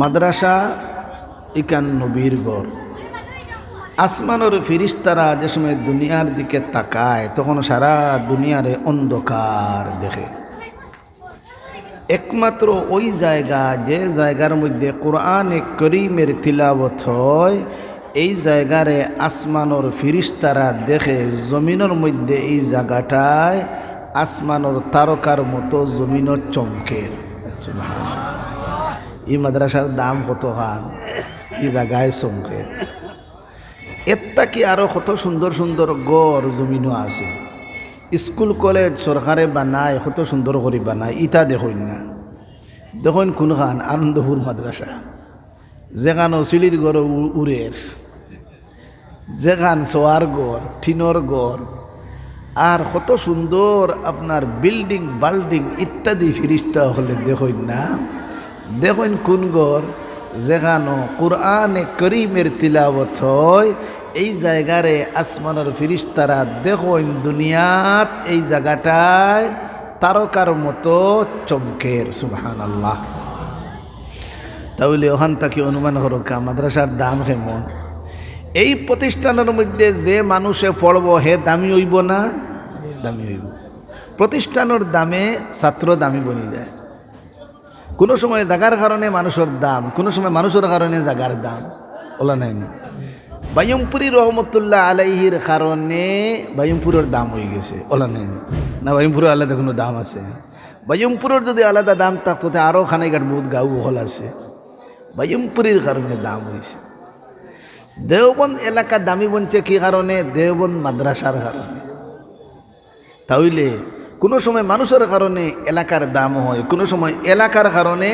মাদ্রাসা ইকান নবীর ঘর। আসমানের ফিরিস্তারা যে সময় দুনিয়ার দিকে তাকায় তখন সারা দুনিয়ারে অন্ধকার দেখে। একমাত্র ওই জায়গা যে জায়গার মধ্যে কোরআনে করিমের তিলাওয়াত হয়, এই জায়গারে আসমানের ফিরিস্তারা দেখে জমিনের মধ্যে এই জায়গাটায় আসমানের তারকার মতো জমিনের চমকের। এই মাদ্রাসার দাম কত খান, এই জায়গায় চমকে। এত্তা কি আরো কত সুন্দর সুন্দর গড় জমিনও আছে। স্কুল কলেজ সরকারে বানায়, কত সুন্দর করে বানায়, ইটা দেখুন না। দেখুন কোনখান আনন্দপুর মাদ্রাসা, যেখানে সিলির গড় উড়ের, যেখান সোয়ার গড়, টিনর গড়, আর কত সুন্দর আপনার বিল্ডিং বাল্ডিং ইত্যাদি ফিরিস্তা হলে দেখুন না। দেখুন কোন গড় যেখানে কোরআনে করিমের তিলাওয়াত হয়, এই জায়গারে আসমানের ফিরিস্তারা দেখুন দুনিয়াত এই জায়গাটায় তারকার মতো চমকের। সুবহানাল্লাহ। তাহলে ওখান থেকে অনুমান হরকা মাদ্রাসার দাম কেমন। এই প্রতিষ্ঠানের মধ্যে যে মানুষে পড়ব হে দামি হইব না? দামি হইব। প্রতিষ্ঠানের দামে ছাত্র দামি বনি যায়। কোনো সময় জাগার কারণে মানুষের দাম, কোনো সময় মানুষের কারণে জাগার দাম। ওলা নাই না। বাইয়মপুরি রহমতুল্লাহ আলাইহির কারণে বাইয়মপুরের দাম হয়ে গেছে। ওলা নাই না, বাইয়মপুরের আলাদা কোনো দাম আছে? বাইয়মপুরের যদি আলাদা দাম থাকতো তো আরও খানিকাট বহুত গাঁও হল আছে। বাইয়মপুরীর কারণে দাম হয়েছে। দেওবন্দ এলাকা দামি বনছে কি কারণে? দেওবন্দ মাদ্রাসার কারণে। তাহলে কোনো সময় মানুষের কারণে এলাকার দাম হয়, কোনো সময় এলাকার কারণে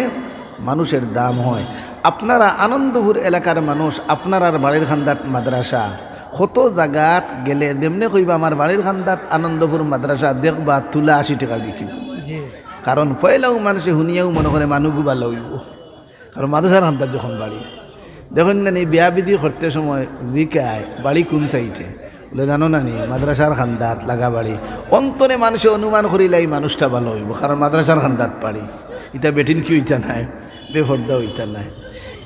মানুষের দাম হয়। আপনারা আনন্দপুর এলাকার মানুষ, আপনার আর বাড়ির খান্দাত মাদ্রাসা, কত জায়গাত গেলে যেমনি কইবা আমার বাড়ির খান্দাত আনন্দপুর মাদ্রাসা দেখবা তুলা 80 টাকা বিক্রি। কারণ পয়লাও মানুষে শুনিয়াও মনে করে মানুষও ভালো হইব। কারণ মাদ্রাসার খান্দাত যখন বাড়ি দেখুন না, নি বিয়া বিধি করতে সময় জিকায় বাড়ি কোন সাইডে বলে জানো না নি মাদ্রাসার খান্দাত লাগা বাড়ি। অন্তরে মানুষে অনুমান করিলে এই মানুষটা ভালো হইব, কারণ মাদ্রাসার খান্দাত পারি। ইটা বেটিন কি ওইটা নাই, বেফর্দা ওইটা নাই।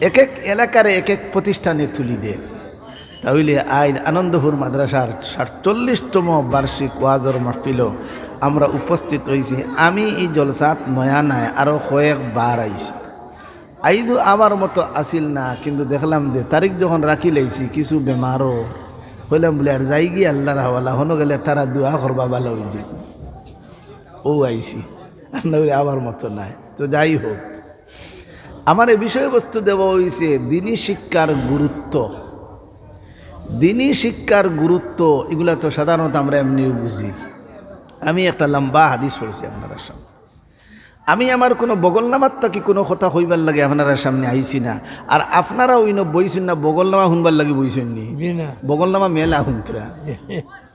এক এক এলাকারে এক এক প্রতিষ্ঠানে তুলি দে। তাহলে আজ আনন্দপুর মাদ্রাসার ৪৭তম বার্ষিক ওয়াজর মাহফিল আমরা উপস্থিত হয়েছি। আমি এই জলসাত নয়া নাই, আরও কয়েকবার আইছি। আইদু আমার মতো আসিল না, কিন্তু দেখলাম যে তারিখ যখন রাখি লাইছি কিছু বেমারও হইলাম বলে আর যাই গিয়ে আল্লাহর হাওয়ালা হনো গেলে তারা দোয়া করবা ভালো হয়েছে। ও আইসি আর না আমার মতো নাই। তো যাই হোক, আমার এই বিষয়বস্তু দেওয়া হয়েছে দিনী শিক্ষার গুরুত্ব। দিনী শিক্ষার গুরুত্ব এগুলা তো সাধারণত আমরা এমনিও বুঝি। আমি একটা লম্বা হাদিস পড়েছি আপনার সামনে। আমি আমার কোনো বগলনামার থাকি কোনো কথা হইবার লাগে আপনারা সামনে আইছি না। আর আপনারা ওই বইছেন না, বগলনামা শুনবার লাগে বইছেন নি? বগলনামা মেলা শুনতরা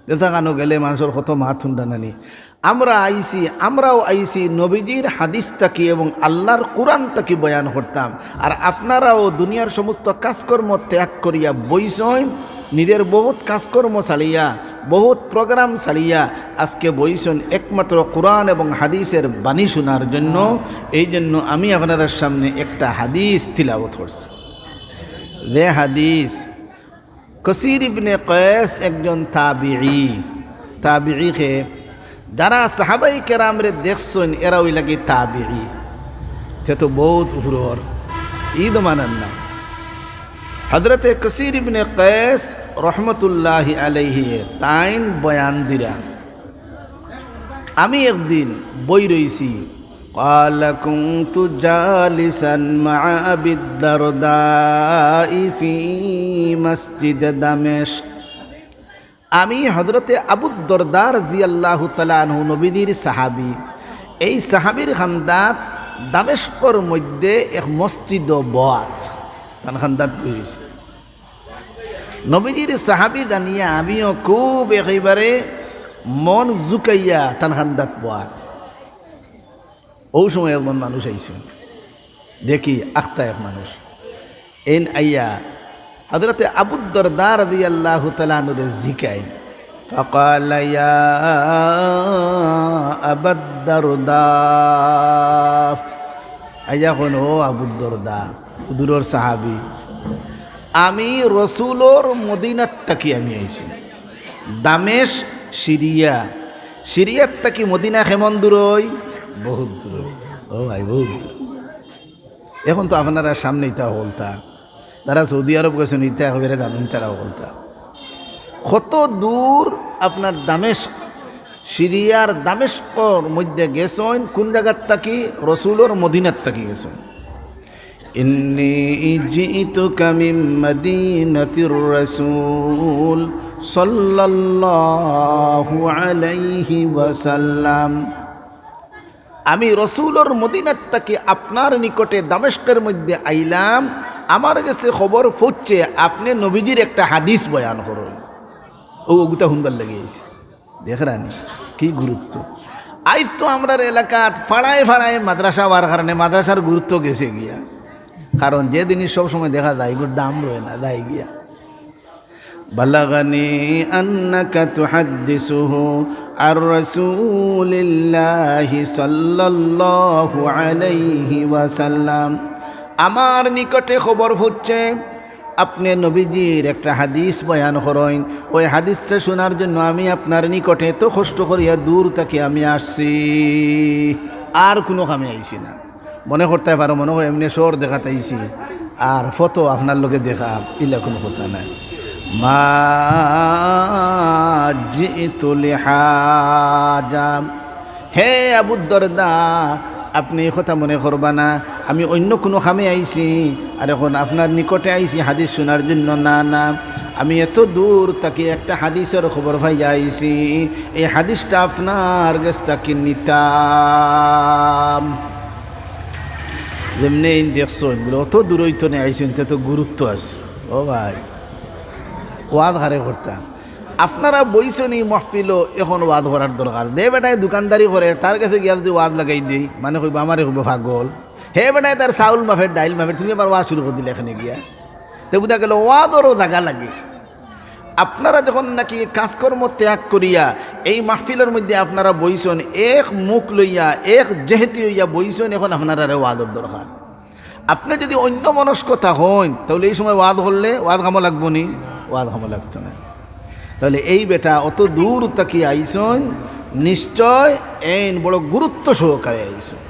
দেখা কানো গেলে মানুষের কত মাত শুনটা নানি। আমরাও আইছি নবীজির হাদিস তাকি এবং আল্লাহর কোরআন তাকি বয়ান করতাম। আর আপনারাও দুনিয়ার সমস্ত কাজকর্ম ত্যাগ করিয়া বইছেন, নিজের বহুত কাজকর্ম চালিয়া, বহুত প্রোগ্রাম চালিয়া আজকে বইছেন একমাত্র কোরআন এবং হাদিসের বাণী শোনার জন্য। এই জন্য আমি আপনার সামনে একটা হাদিস তিলাওয়াত করছি। যে হাদিস কসির ইবনে কয়েস একজন তাবিঈকে যারা সাহাবাই কেরামরে দেখছেন এরা ওই লাগে তাবিঈ। তে তো বহুত উপর ঈদ মানান না। হযরতে কসির ইবনে কয়েস রহমতুল্লাহি আলাইহি তাইন বয়ান দিরা। আমি একদিন বই রইছি, قال كنت جالسا مع أبي الدرداء في مسجد دمشق। আমি হযরতে আবু দরদা রাদিয়াল্লাহু তাআলা আনহু নবীজির সাহাবী। এই সাহাবীর খান্দাত দামেস্কর মধ্যে এক মসজিদ বয়াত তান খান্দাত বইছে। নবীজির সাহাবী জানিয়া আমিও খুব একেবারে মন জুকাইয়া তান খান্দাত বয়াত। ওই সময় একজন মানুষ আইছেন, দেখি আখতা এক মানুষ এন আইয়া হযরতে আবু দরদা রাদিয়াল্লাহু তাআলা আনহুর জিকাইন। فقال يا أبا الدرداء আইয়া কোন ও আবু দরদা দূরের সাহাবি, আমি রসুলোর মদিনাত তাকি আমি আইছি। দামেশ সিরিয়া, সিরিয়ার তাকি মদিনা কেমন দূর হই? বহুত দূর। ও ভাই বহুত দূর। এখন তো আপনারা সামনে ইতা বলতা, তারা সৌদি আরব গেছেন, ইতা একেবারে জানেন, তারাও বলতা কত দূর আপনার দামেশ, সিরিয়ার দামেস্কর মধ্যে গেছেন। কোন জায়গার তাকি? রসুলোর মদিনার তাকি গেছেন। ইন্নী জিতুকা মিন মদিনাতির রাসূল সাল্লাল্লাহু আলাইহি ওয়াসাল্লাম, আমি রসুলোর মদিনার তাকি আপনার নিকটে দামেস্কের মধ্যে আইলাম। আমার কাছে খবর পৌঁছে আপনি নবীজির একটা হাদিস বয়ান করেন। ও ওগুতা শুনবার লাগিয়েছে। দেখ রানি কি গুরুত্ব। আজ তো আমরা এলাকাত ফাড়ায় ফাড়ায় মাদ্রাসা হওয়ার কারণে মাদ্রাসার গুরুত্ব গেছে গিয়া। কারণ যে জিনিস সবসময় দেখা যায় এগুলোর দাম রয়ে না, দেয় গিয়া। বালাগানি আন্নাকা তুহাদ্দিসুহু আর রাসূলিল্লাহি সাল্লাল্লাহু আলাইহি ওয়াসাল্লাম, আমার নিকটে খবর হচ্ছে আপনি নবীজির একটা হাদিস বয়ান করেন। ওই হাদিসটা শোনার জন্য আমি আপনার নিকটে এত কষ্ট করিয়া দূর থেকে আমি আসছি, আর কোনো কামে আইছি না। মনে করতে পারো মনে হয় এমনি শোর দেখাতে আইছি, আর ফটো আপনার লোকে দেখা, ইলা কোনো কথা নাই। মা জিতু লিহাজা, হে আবু দরদা, আপনি এই কথা মনে করবা না আমি অন্য কোনো কামে আইছি, আর এখন আপনার নিকটে আইছি হাদিস শোনার জন্য। না না, আমি এত দূর তাকে একটা হাদিসের খবর ভাইয়া আইছি, এই হাদিসটা আপনার কাছ থেকে নিতাম। যেমনি দেখছেন বলে অত দূরই তো নিয়ে আইসেন, তো গুরুত্ব আছে। ও ভাই ওয়াদ হারে করতাম, আপনারা বইছেন এই মহফিল, এখন ওয়াদ করার দরকার। দে বেটায় দোকানদারি করে, তার কাছে গিয়া যদি ওয়াদ লাগাই দিই, মানে কইব আমারে কইব পাগল। হে বেটায় তার চাউল মাফের ডাইল মাফের, তুমি আবার ওয়াদ শুরু করে দিলে এখানে গিয়া। তো বুঝা গেল ওয়াদরও জায়গা লাগে। আপনারা যখন নাকি কাজকর্ম ত্যাগ করিয়া এই মাহফিলের মধ্যে আপনারা বইছেন, এক মুখ লইয়া এক জেহেতি হইয়া বইছেন, এখন আপনারা ওয়াদর দরকার। আপনি যদি অন্য মনস্কতা হন, তাহলে এই সময় ওয়াদ হলে ওয়াদ খামো লাগবো নি? ওয়াদ খামো লাগতো না। তাহলে এই বেটা অত দূর তাকিয়ে আইসন, নিশ্চয় এই বড় গুরুত্ব সহকারে আইসন।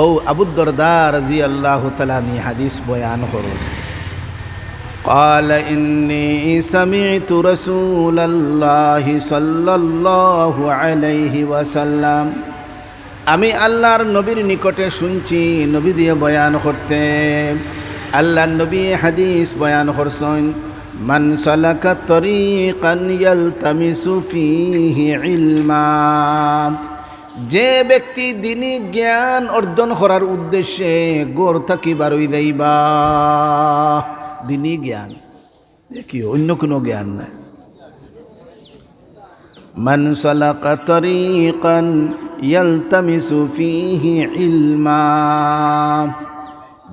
ও আবু দরদা রাদিয়াল্লাহু তাআলা নি হাদিস বয়ান করুন। قال إني سمعت رسول الله صلى الله عليه وسلم, আমি আল্লাহর নবীর নিকটে শুনছি নবী দিয়ে বয়ান করতে। আল্লাহর নবী হাদিস বয়ান করছেন, মান সালাকা তরিকান ইয়ালতামিসু ফীহি ইলমা, যে ব্যক্তি দিনী জ্ঞান অর্জন করার উদ্দেশ্যে গোর থাকি বারই যাইবা। দিনী জ্ঞান দেখি, অন্য কোনো জ্ঞান নাই। মান সালাকা তরিকান ইয়ালতামিসু ফীহি ইলমা,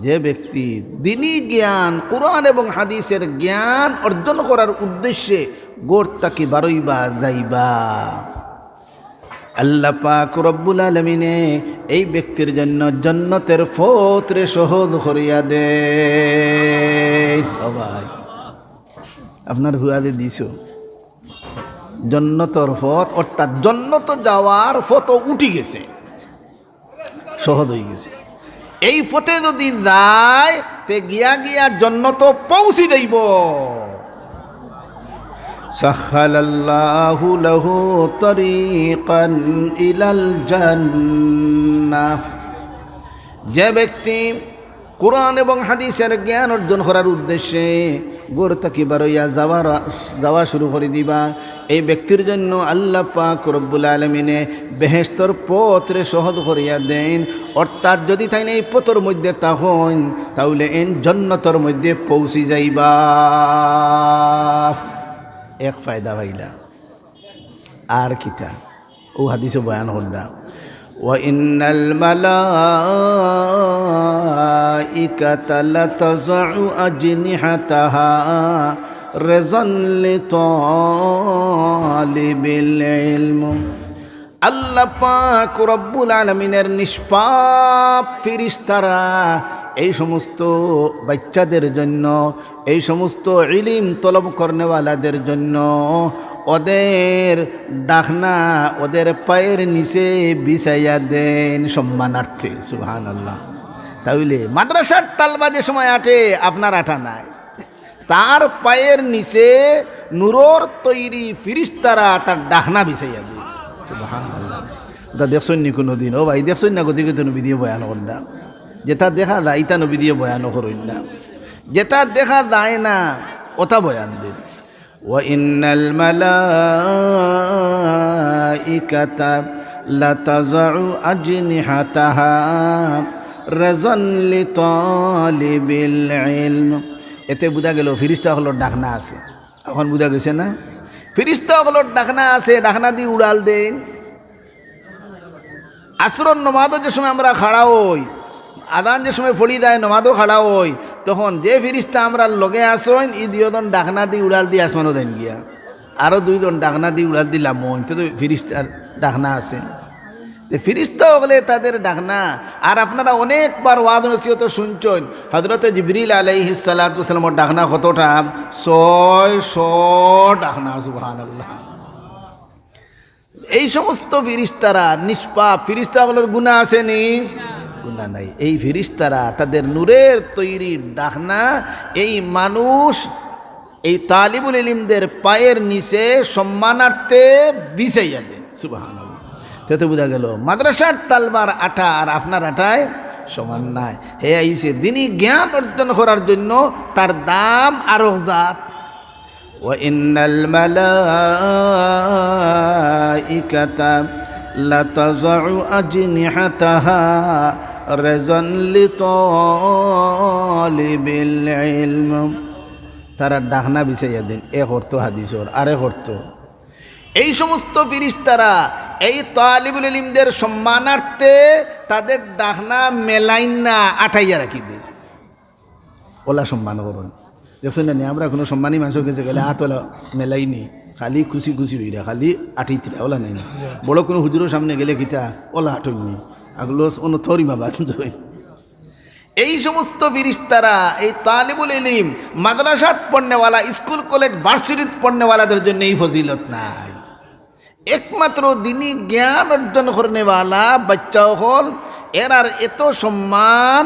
যে ব্যক্তি দিনী জ্ঞান কুরআন এবং হাদিসের জ্ঞান অর্জন করার উদ্দেশ্যে গোর তাকি বারইবা যাইবা, আল্লাহ পাক রব্বুল আলামিনে এই ব্যক্তির জন্য জান্নাতের পথরে সহজ করিয়া দে। ও ভাই আপনার হুয়াদে দিছো জান্নাতের পথ, অর্থাৎ জান্নাত যাওয়ার পথ উঠি গেছে, সহজ হয়ে গেছে। এই পথে যদি যায় তে গিয়া গিয়া জান্নাত পৌঁছি যাইব। সাখালাল্লাহু লাহু তরিকান ইলাল জান্নাহ, যে ব্যক্তি কোরআন এবং হাদিসের জ্ঞান অর্জন করার উদ্দেশ্যে গোর তাকি বারইয়া যাওয়া শুরু করে দিবা, এই ব্যক্তির জন্য আল্লাহ পাক রব্বুল আলামিনে বেহেশতর পথরে সহজ করিয়া দেন। অর্থাৎ যদি তাই এই পথর মধ্যে তখন তাহলে এন জান্নাতের মধ্যে পৌঁছি যাইবা। এক ফায়দা পাইলা, আর কিতা ও হাদিসে বয়ান করদা, ওয়া ইন্নাল মালাইকাতা লাতাযউ আজনিহাতাহা রিযান লিতালিবিল ইলম, আল্লাহ পাক রব্বুল আলামিনের নিষ্পাপ ফেরেশতারা এই সমস্ত বাচ্চাদের জন্য, এই সমস্ত ইলম তলব করনেওয়ালাদের জন্য ওদের ডাকনা ওদের পায়ের নিচে বিছাইয়া দেন সম্মানার্থে। সুবহানাল্লাহ। তাহলে মাদ্রাসার তালবা যে সময় আটে আপনার আটা নাই, তার পায়ের নিচে নূরের তৈরি ফেরেশতারা তার ডাকনা বিছাইয়া দেন। সুবহানাল্লাহ। তা দেখছেন নি কোনো দিন? ও ভাই দেখছেন না গতিকে তো নবী দিয়ে বয়ান করেন না, যেটা দেখা যায় তা নবী দিয়ে বয়ান করেন না, যেটা দেখা যায় না ওটা বয়ান দিন। ওয়া ইন্নাল মালাইকাতা লাতাযউ আজনিহাতাহা রাযান লিতালিবিল ইলম। এতে বুঝা গেল ফেরেশতা হলো ডাকনা আছে। এখন বুঝা গেছে না? ফেরেশতা হলো ডাকনা আছে, ডাকনা দিয়ে উড়াল দেন। আসরের নমাজও যে সময় আমরা খাড়া হই, আদান যে সময় ফড়ি যায় নমাজও খাড়া হই, তখন যে ফেরেশতা আমরা লগে আসেন এই দুইজন ডাকনা দিয়ে উড়াল দিয়ে আসমানও দেন গিয়া, আরও দুইজন ডাকনা দিয়ে উড়াল দিলাম মন, তো ফেরেশতার ডাকনা আছে। ফেরেশতা হলে তাদের ডাকনা। আর আপনারা অনেকবার ওয়াজ নসিহত শুনছেন, হযরত জিবরিল আলাইহিস সালাতু ওয়াস সালামের ডাকনা কতটা? 600 ডাকনা। সুবহানাল্লাহ। এই সমস্ত ফেরেশতারা নিষ্পাপ, ফেরেশতাগুলোর গুনাহ আছে নি? গুনাহ নাই। এই ফেরেশতারা তাদের নূরের তৈরি ডাকনা এই মানুষ, এই তালিবুল ইলমদের পায়ের নিচে সম্মানার্থে বিছাইয়া দেন। সুবহানাল্লাহ। তো বোঝা গেল মাদ্রাসার তালবার আটা আর আপনার আটায় সমান নাই। হে আইসে দিনই জ্ঞান অর্জন করার জন্য তার দাম আরো জাত। ওয়া ইন্নাল মালাইকাতা লাতাযউ আজনিহাতাহা রাযান লিতালিবিল ইলম। তারা ডাকনা বিছাইয়া দেন। এক অর্থ হাদিসর, আরেক অর্থ এই সমস্ত ফেরেশতারা এই তালিবুল ইলমদের সম্মানার্থে তাদের ডাকনা মেলাইন না, আটাইয়া রাখি দেন। ওলা সম্মান করুন। দেখছেন না, আমরা কোনো সম্মানী মানুষের কাছে গেলে ওলা মেলাইনি, খালি খুশি খুশি হইরা খালি আটিতরা ওলা নাই না। বড় কোনো হুজুরের সামনে গেলে কিতা ওলা আটইনি, আগলো অন্য থরিমা বাদ। এই সমস্ত ফেরেশতারা এই তালিবুল ইলম মাদ্রাসাত পড়নেওয়ালা, স্কুল কলেজ ভার্সিটিত পড়নেওয়ালাদের জন্য এই ফজিলত নাই। একমাত্র দিনই জ্ঞান অর্জন করনেওয়ালা বাচ্চা হল এরার এত সম্মান,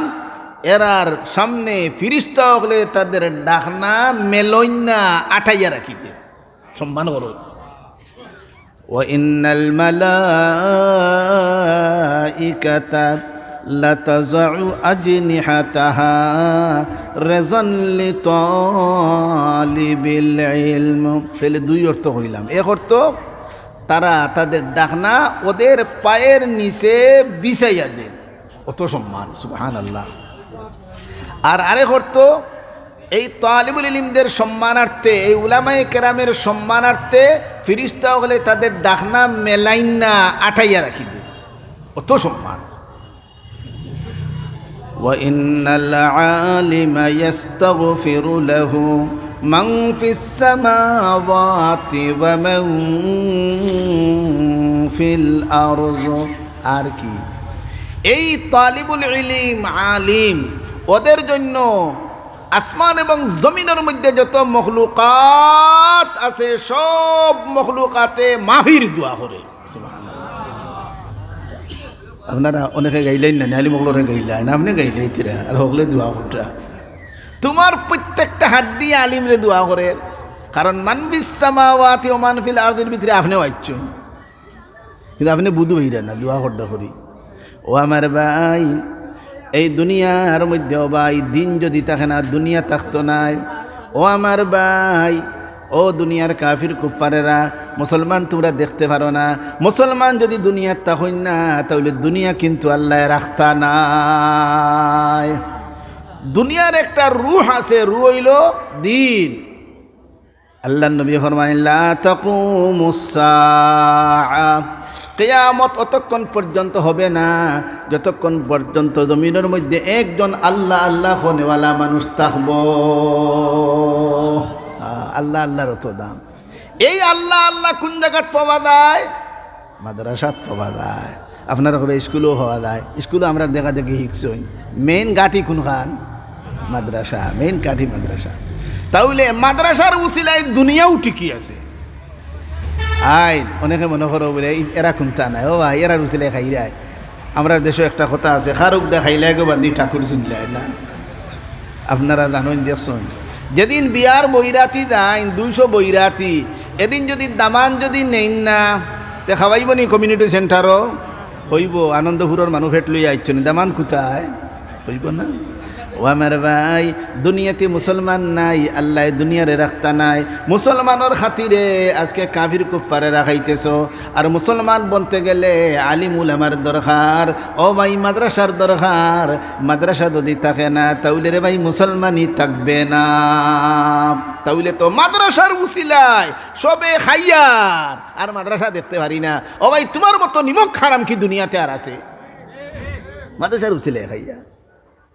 এরার সামনে ফেরেশতা হলে তাদের ডাকনা মেলইনা আটাইয়া রাখি দে, সম্মান করো। ওয়া ইন্নাল মালাইকাতা লাতাযউ আজনিহাতাহা রাযান লিতালিবিল ইলম। তাহলে দুই অর্থ হইলাম। এক অর্থ তারা তাদের ডাকনা ওদের পায়ের নিচে বিছাইয়া দেন, অত সম্মান। সুবহানাল্লাহ। আর আরেক অর্থ এই তালিবুল ইলমদের সম্মানার্থে, এই উলামায়ে কেরামের সম্মানার্থে ফেরেশতা হলে তাদের ডাকনা মেলাইন না, আটাইয়া রাখি দেন, অত সম্মান। وَإِنَّ الْعَالِمَ يَسْتَغْفِرُ لَهُ مَنْ فِي السَّمَاوَاتِ وَمَنْ فِي الْأَرْضِ। আর কি এই তালিবুল ইলম আলিম ওদের জন্য আসমান এবং জমিনের মধ্যে যত মখলুকাত আছে সব মখলুকাতে মাহির দোয়া করে। আপনারা অনেকে গাইলেন না, নালি মগলরে গাইলেন, আপনি গাইলেই তিরা আর হকলে দোয়া করটা। তোমার প্রত্যেকটা হাড্ডি আলিমরে দোয়া করে, কারণ মানফিস সামাওয়াতি ওয়া মানফিল আরদির ভিতরে আপনি আইছ, কিন্তু আপনি বুধু হইরা না দোয়া করতে করি। ও আমার ভাই, এই দুনিয়ার মধ্যে ও ভাই দিন যদি থাকে না দুনিয়া থাকতো নাই। ও আমার ভাই, ও দুনিয়ার কাফির কুফারেরা, মুসলমান তোমরা দেখতে পারো না, মুসলমান যদি দুনিয়ার তখন না তাহলে দুনিয়া কিন্তু আল্লাহ রাখতা নাই। দুনিয়ার একটা রূহ আছে, রূহ হইল দিন। আল্লাহ নবী ফরমায় লা তাকুমুস সাআ, কিয়ামত অতক্ষণ পর্যন্ত হবে না যতক্ষণ পর্যন্ত জমিনের মধ্যে একজন আল্লাহ আল্লাহ হনেওয়ালা মানুষ থাকব। আল্লাহ আল্লাহর অত দাম। এই আল্লাহ আল্লাহ কোন জায়গায় পাওয়া যায়? মাদ্রাসাত পাওয়া যায়, আপনারা কবে স্কুলেও পাওয়া যায়। স্কুলে আমরা দেখা দেখি শিখছই, মেইন গাঠি কোনখান? মাদ্রাসা, মেইন গাঠি মাদ্রাসা। তাহলে মাদ্রাসার উসিলায় দুনিয়াও ঠিকই আছে। আই অনেকে মনে করো বলে এরা কোনটা নাই, ও ভাই এরা উসিলায় খাই যায়। আমরা দেশে একটা কথা আছে, খারুক দেখাইলে বান্দি ঠাকুর চিনলাই না। আপনারা জানেন দেখছেন, যেদিন বিয়ার বৈরাতি যাইন 200 বৈরাতি, এদিন যদি দামান যদি নেইন না তে খাওয়াইব নি কমিউনিটি সেন্টারও? হইব। আনন্দপুরের মানুষ ফেট লইয়া আইছেন, দামান কোথায়? হইব না। ও আমার ভাই, দুনিয়াতে মুসলমান নাই, আল্লাহ দুনিয়ারে রাখতা নাই। মুসলমানের খাতিরে আজকে কাফির কুফারে রাখাইতেছ। আর মুসলমান বলতে গেলে আলিম উলামার দরকার, ও ভাই মাদ্রাসার দরকার। মাদ্রাসা যদি থাকে না তাহলে রে ভাই মুসলমানই থাকবে না। তাহলে তো মাদ্রাসার উসিলায় সবে খাইয়ার আর মাদ্রাসা দেখতে পারি না। ও ভাই তোমার মতো নিমক খারাম কি দুনিয়াতে আর আছে? মাদ্রাসার উসিলায় খাইয়া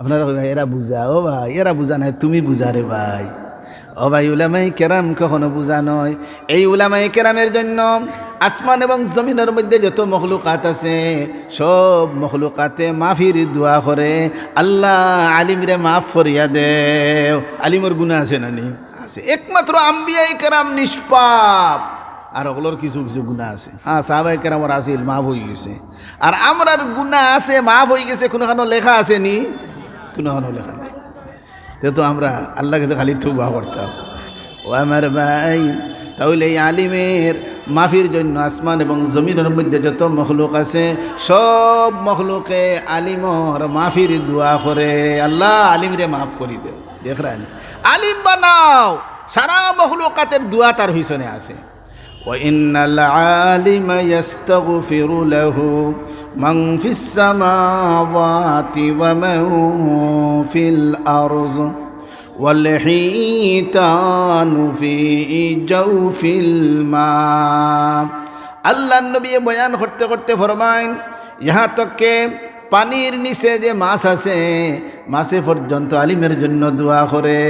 আপনারা ভাই এরা বুঝা, ও ভাই এরা বুঝা নাই, তুমি বুঝা রে ভাই। ও ভাই উলামায়ে কেরাম কখনো বুঝা নয়। এই উলামায়ে কেরামের জন্য আসমান এবং জমিনের মধ্যে যত মখলুকাত আছে সব মখলুকাতে মাফির দোয়া করে, আল্লাহ আলিমরে মাফ করিয়া দেও। আলিমর গুনাহ আছে না নি? আছে। একমাত্র আম্বিয়ায়ে কেরাম নিষ্পাপ, আর ওগুলোর কিছু কিছু গুনাহ আছে। হ্যাঁ, সাহাবায়ে কেরামর আসিল মাফ হয়ে গেছে, আর আমরার গুনাহ আছে মাফ হয়ে গেছে। কোনোখানো লেখা আছে নি? কোনোখানো লেখা নেই। তো আমরা আল্লাহকে তো খালি তুবা করতাম। ও আমার ভাই, তাহলে এই আলিমের মাফির জন্য আসমান এবং জমিনের মধ্যে যত মখলুক আছে সব মখলুকে আলিমর মাফির দোয়া করে, আল্লাহ আলিমরে মাফ করি দেও। দেখ রানি আলিম বানাও, সারা মখলুকাতের দোয়া তার পিছনে আছে। وإن العالم يستغفر له من في السماوات ومن في الأرض والحيتان في جوف الماء। আল্লাহ নবী বয়ান করতে করতে ফরমাইন, ইহা তককে পানির নিচে যে মাছ আছে, মাছে পর্যন্ত আলিমের জন্য দোয়া করে।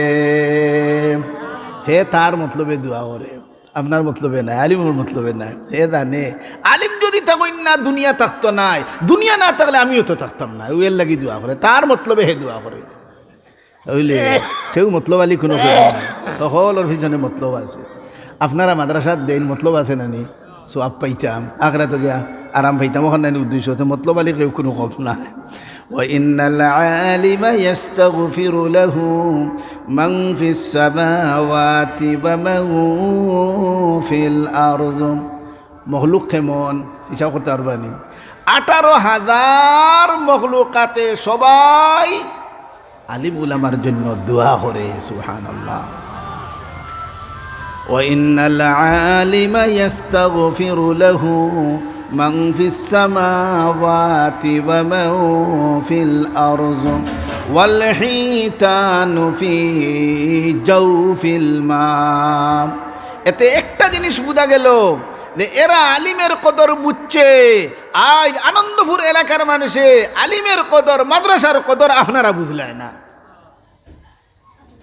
হে তার মতলবে দোয়া করে, আপনার মতলবে নাই, আলিমের মতলবে নাই। হে জানে আলিম যদি থাকুন না দুনিয়া থাকতো নাই, দুনিয়া না থাকলে আমিও তো থাকতাম না। ওই এর লাগি দোয়া করে, তার মতলবে হে দোয়া করে। বুঝলে, কেউ মতলব আলী কোনো কেউ নাই, সকলের পিছনে মতলব আছে। আপনারা মাদ্রাসার দেন মতলব আছে না নি? সব পাইতাম, আখরা তো গিয়া আরাম পাইতাম, ওখানে নানি উদ্দেশ্য হতে মতলব আলী কেউ কোনো কম নাই। وإن العالم يستغفر له من في السماوات ومن في الأرض। মখলুক কেমন হিসাব করতে পারবানি? 18,000 মখলুকাতে সবাই আলিম উলামার জন্য দোয়া করে। সুবহানাল্লাহ। وإن العالم يستغفر له من في السماوات ومن في الأرض والحيتان في جوف الماء। এতে একটা জিনিস বোঝা গেল যে এরা আলিমের কদর বুঝছে। আজ আনন্দপুর এলাকার মানুষে আলিমের কদর, মাদ্রাসার কদর আপনারা বুঝলেন না,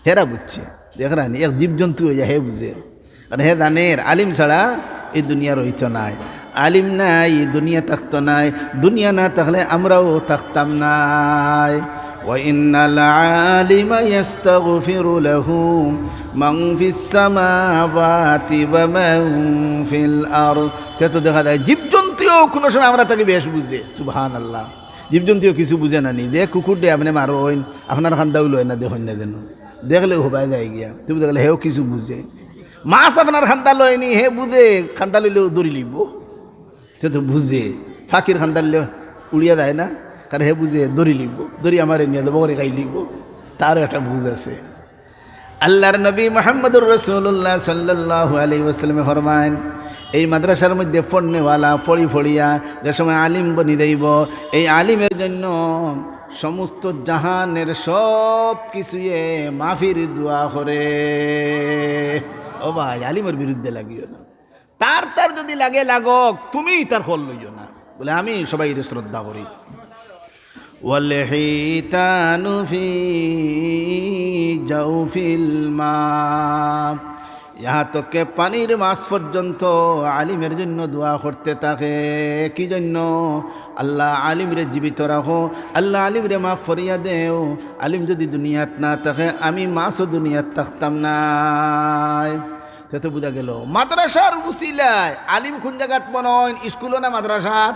হেরা বুঝছে। দেখলেন, এক জীবজন্তু হয়ে যায়, হে বুঝে। আর হে জানের আলিম ছাড়া এই দুনিয়া রইত নাই, আলিম নাই দুনিয়া থাকতো নাই, দুনিয়া না থাকলে আমরাও থাকতাম নাই। ওয়াইন্নাল আলিমা ইস্তাগফিরু লাহু মান ফিস সামাওয়াতি ওয়া মান ফিল আরদ। তো দেখা যায় জীবজন্তুও কোনো সময় আমরা তাকে বেশ বুঝে। সুবহানাল্লাহ। জীবজন্তুও কিছু বুঝে না নি, যে কুকুর দিয়ে আপনি মারো হইন, আপনার খান্দাও লয় না, দেখুন না যেন দেখলে হবাই যায় গিয়া, তুমি দেখলে হেও কিছু বুঝে। মাছ আপনার খান্দা লয়নি, হে বুঝে, খান্দা লইলেও দড়ি লিখব, সে তো বুঝে। ফাঁকির খান্দা লিলে উড়িয়া যায় না, কারণ হে বুঝে দড়ি লিখব, দড়ি আমার নিয়ে যাবো করে খাই লিখব, তারও একটা বুঝ আছে। আল্লাহর নবী মুহাম্মদুর রাসূলুল্লাহ সাল্লাল্লাহু আলাইহি ওয়াসাল্লাম ফরমায়েন, এই মাদ্রাসার মধ্যে পড়নেওয়ালা ফড়ি ফড়িয়া যে সময় আলিম বনি যাইব, এই আলিমের জন্য সমস্ত জাহানের সব কিছুয়ে মাফির দোয়া করে। ও ভাই, আলিমের বিরুদ্ধে লাগিও না, তার যদি লাগে লাগক, তুমি তার ফল লইও না। বলে আমি সবাই শ্রদ্ধা করি। ওয়ালহিতানু ফি জাওফিল মা ইহা তোকে পানির মাছ পর্যন্ত আলিমের জন্য দোয়া করতে থাকে। কি জন্য? আল্লাহ আলিমরে জীবিত রাখো, আল্লাহ আলিমরে মাফ ফরিয়া দেও। আলিম যদি দুনিয়াত না থাকে আমি মাছও দুনিয়াত থাকতাম না। তো বোঝা গেল মাদ্রাসার উসিলায় আলিম কোন জায়গাত বনইন? স্কুলও না মাদ্রাসাত?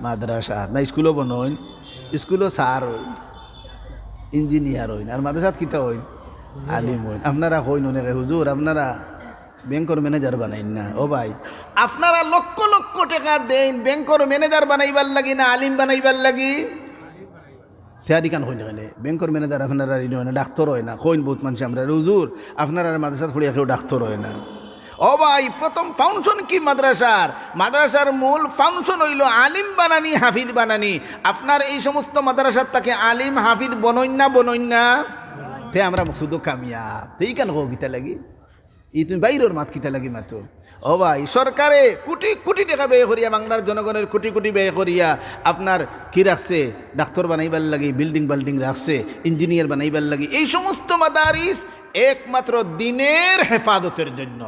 মাদ্রাসাত না স্কুলও বনইন? স্কুলও স্যার হইন, ইঞ্জিনিয়ার হইন, আর মাদ্রাসাত কিতা হইন? আলিম হইন। আপনারা হইন অনেকে হুজুর আপনারা ব্যাংকর ম্যানেজার বানাইন না। ও ভাই, আপনারা লক্ষ লক্ষ টাকা দেন ব্যাংকর ম্যানেজার বানাইবার লাগি না আলিম বানাইবার লাগি? তেয়ারি কান হইন এখানে ব্যাংকর ম্যানেজার আপনারা হয় না, ডাক্তার হয় না। হইন বহুত মানুষ আমরা হুজুর আপনারা মাদ্রাসাত পড়িয়া কেউ ডাক্তার হয় না। ও ভাই, প্রথম ফাউন্ডেশন কি মাদ্রাসার? মাদ্রাসার মূল ফাউন্ডেশন হইল আলিম বানানি, হাফিজ বানানি। আপনার এই সমস্ত মাদ্রাসার তাকে আলিম হাফিজ বনইন না? তে আমরা শুধু কামিয়াব। তেই কেন হোক গীতা লাগি ই তুমি বাইরের মাত কিতা লাগি মাত্র। ও ভাই, সরকারে কোটি কোটি টাকা ব্যয় করিয়া, বাংলার জনগণের কোটি কোটি ব্যয় করিয়া আপনার কি রাখছে? ডাক্তার বানাইবার লাগি, বিল্ডিং রাখছে, ইঞ্জিনিয়ার বানাইবার লাগি। এই সমস্ত মাদারিস একমাত্র দিনের হেফাজতের জন্য।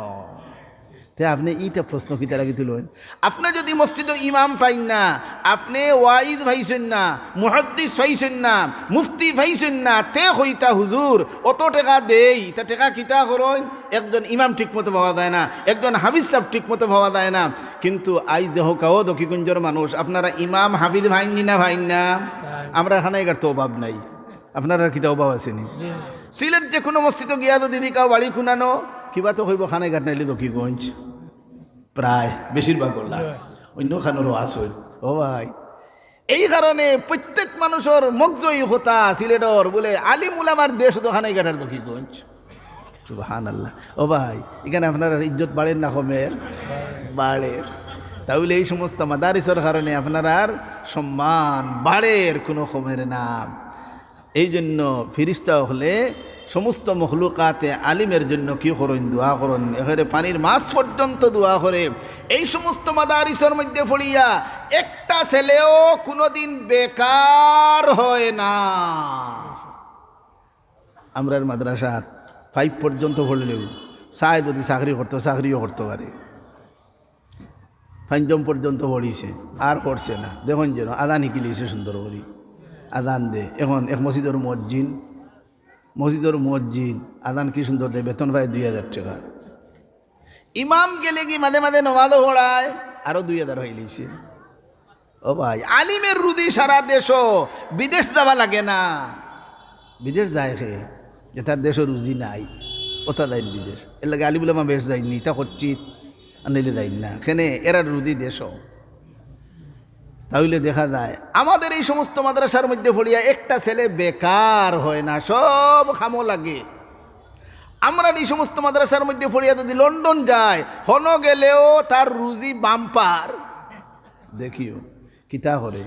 তে আপনি এইটা প্রশ্ন কিতা লাগি তুলেন? আপনি যদি মসজিদ ইমাম পাইন না, আপনি ওয়াইদ ভাইছেন না, মুহাদ্দিস পাইছেন না, মুফতি পাইছেন না, তে হইতা হুজুর অত টাকা দেই, তা টাকা কিতা করেন? একজন ইমাম ঠিক মতো ভাবা যায় না, একজন হাফিজ সাহেব ঠিক মতো ভাবা যায় না। কিন্তু আজ দেহ কাও দক্ষিণগঞ্জের মানুষ আপনারা ইমাম হাফিজ ভাইনি না? আমরা এখানে এগার তো অভাব নাই। আপনারা কিতা অভাব আসেনি? সিলেট যে কোনো মসজিদে গিয়া তো দিদি কাউ বাড়ি খুনানো কিবা তো হইব খানে ঘাট নাইলে দক্ষিণগঞ্জ প্রায় বেশিরভাগ বললাম অন্য খানেরও আসল। ও ভাই, এই কারণে প্রত্যেক মানুষের মগজই হতা সিলেটর বলে আলিম উলামার দেশ তো খানাই ঘাটার দক্ষিণগঞ্জ। সুবহানাল্লাহ। ও ভাই, এখানে আপনার ইজ্জত বাড়েন না কমের? বাড়ের। তাহলে এই সমস্ত মাদারিসের কারণে আপনার আর সম্মান বাড়ের, কোনো কমের নাম। এই জন্য ফিরিস্তা হলে সমস্ত মখলুকাতে আলিমের জন্য কি করেন? দোয়া করেন। এখানে পানির মাছ পর্যন্ত দোয়া করে। এই সমস্ত মাদারিসের মধ্যে পড়িয়া একটা ছেলেও কোনোদিন বেকার হয় না। আমরার মাদ্রাসাত 5 পর্যন্ত পড়লেও চাই যদি চাকরি করতো, চাকরিও করতে পারে। 5ম পর্যন্ত পড়িছে, আর পড়ছে না। দেখুন যেন আদান শিকিলিছে সুন্দর করি আদান দে। এখন এক মসজিদের মসজিদ আদান কি সুন্দর দেয়, বেতন পায় 2000 টাকা। ইমাম গেলে কি মাঝে মাঝে নমাজও পড়ায়, আরও 2000 হয়ে লিছে। ও ভাই, আলিমের রুদি সারা দেশ, বিদেশ যাওয়া লাগে না। বিদেশ যায় খে যে তার দেশের রুজি নাই, ওটা যায় বিদেশ। এর লাগে আলিম উলামা বেশ যায়নি, তা করছি আনলে যাই না। এখানে এরা রুদি দেশ। তাহলে দেখা যায় আমাদের এই সমস্ত মাদ্রাসার মধ্যে পড়িয়া একটা ছেলে বেকার হয় না, সব খামো লাগে। আমরা এই সমস্ত মাদ্রাসার মধ্যে পড়িয়া যদি লন্ডন যায়, হন গেলেও তার রুজি বাম্পার। দেখিও কিতা করে,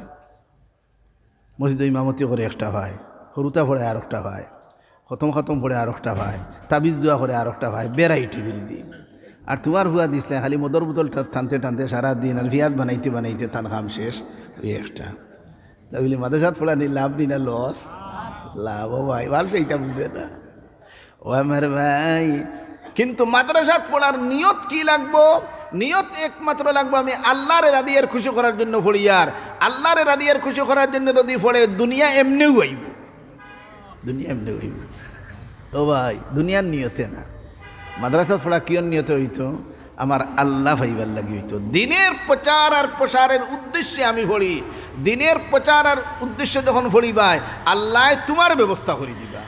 মসজিদ ইমামতি করে একটা হয়, হরুতা পড়ে আর একটা হয়, খতম পড়ে আর একটা হয়, তাবিজ দোয়া করে আর একটা হয়, বেড়াইটি দিদি। আর তোমার হুয়া দিসলে খালি মদর বোতল টানতে সারা দিন, আর ভিয়াজ বানাইতে তান কাম শেষ। ওই একটা তাহলে মাদ্রাসাত পড়া নি লাভ নি না লস? লাভ। ও ভাই, ভালো সেইটা বুঝতে না। ও আমার ভাই, কিন্তু মাদ্রাসাত পড়ার নিয়ত কি লাগবো? নিয়ত একমাত্র লাগবো আমি আল্লাহর রাদিয়ার খুশি করার জন্য পড়ি। আর আল্লাহর রাদিয়ার খুশি করার জন্য যদি পড়ে দুনিয়া এমনিও হইব, ও ভাই, দুনিয়ার নিয়তে না। মাদ্রাসাত পড়া কিয়র নিয়তে হইতো? আমার আল্লাহ ভাইবার লাগি হইতো। দিনের প্রচার আর প্রসারের উদ্দেশ্যে আমি পড়ি। দিনের প্রচার আর উদ্দেশ্যে যখন পড়িবাই, আল্লাহ তোমার ব্যবস্থা করে দিবা।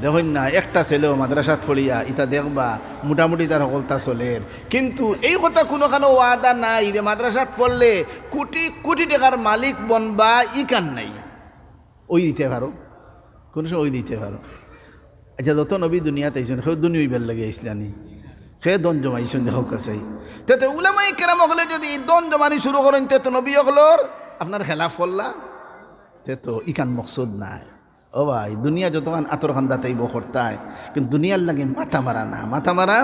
দেখুন না, একটা ছেলেও মাদ্রাসাত পড়িয়া ইটা দেখবা মোটামুটি তার সকলতা চলের। কিন্তু এই কথা কোনোখানো ওয়াদা নাই যে মাদ্রাসাত পড়লে কোটি কোটি টাকার মালিক বনবা, ইকান নাই। ওই দিতে পারো, কোনো সময় ওই দিতে পারো। আচ্ছা, যত নবী দুনিয়াতে আইসেন, সেও দুনিয়া ইবার লাগে ইসলানি, সে দন জমাইছেন দেখো কাছে। তো উলামাই কেরাম হলে যদি দন জমানি শুরু করেন, তো নবী হলোর আপনার খেলাফ করলা, তো ইকান মকসুদ নাই। ও ভাই, দুনিয়া যতক্ষণ আতর খান্দা তাইব করতায়, কিন্তু দুনিয়ার লাগে মাথা মারা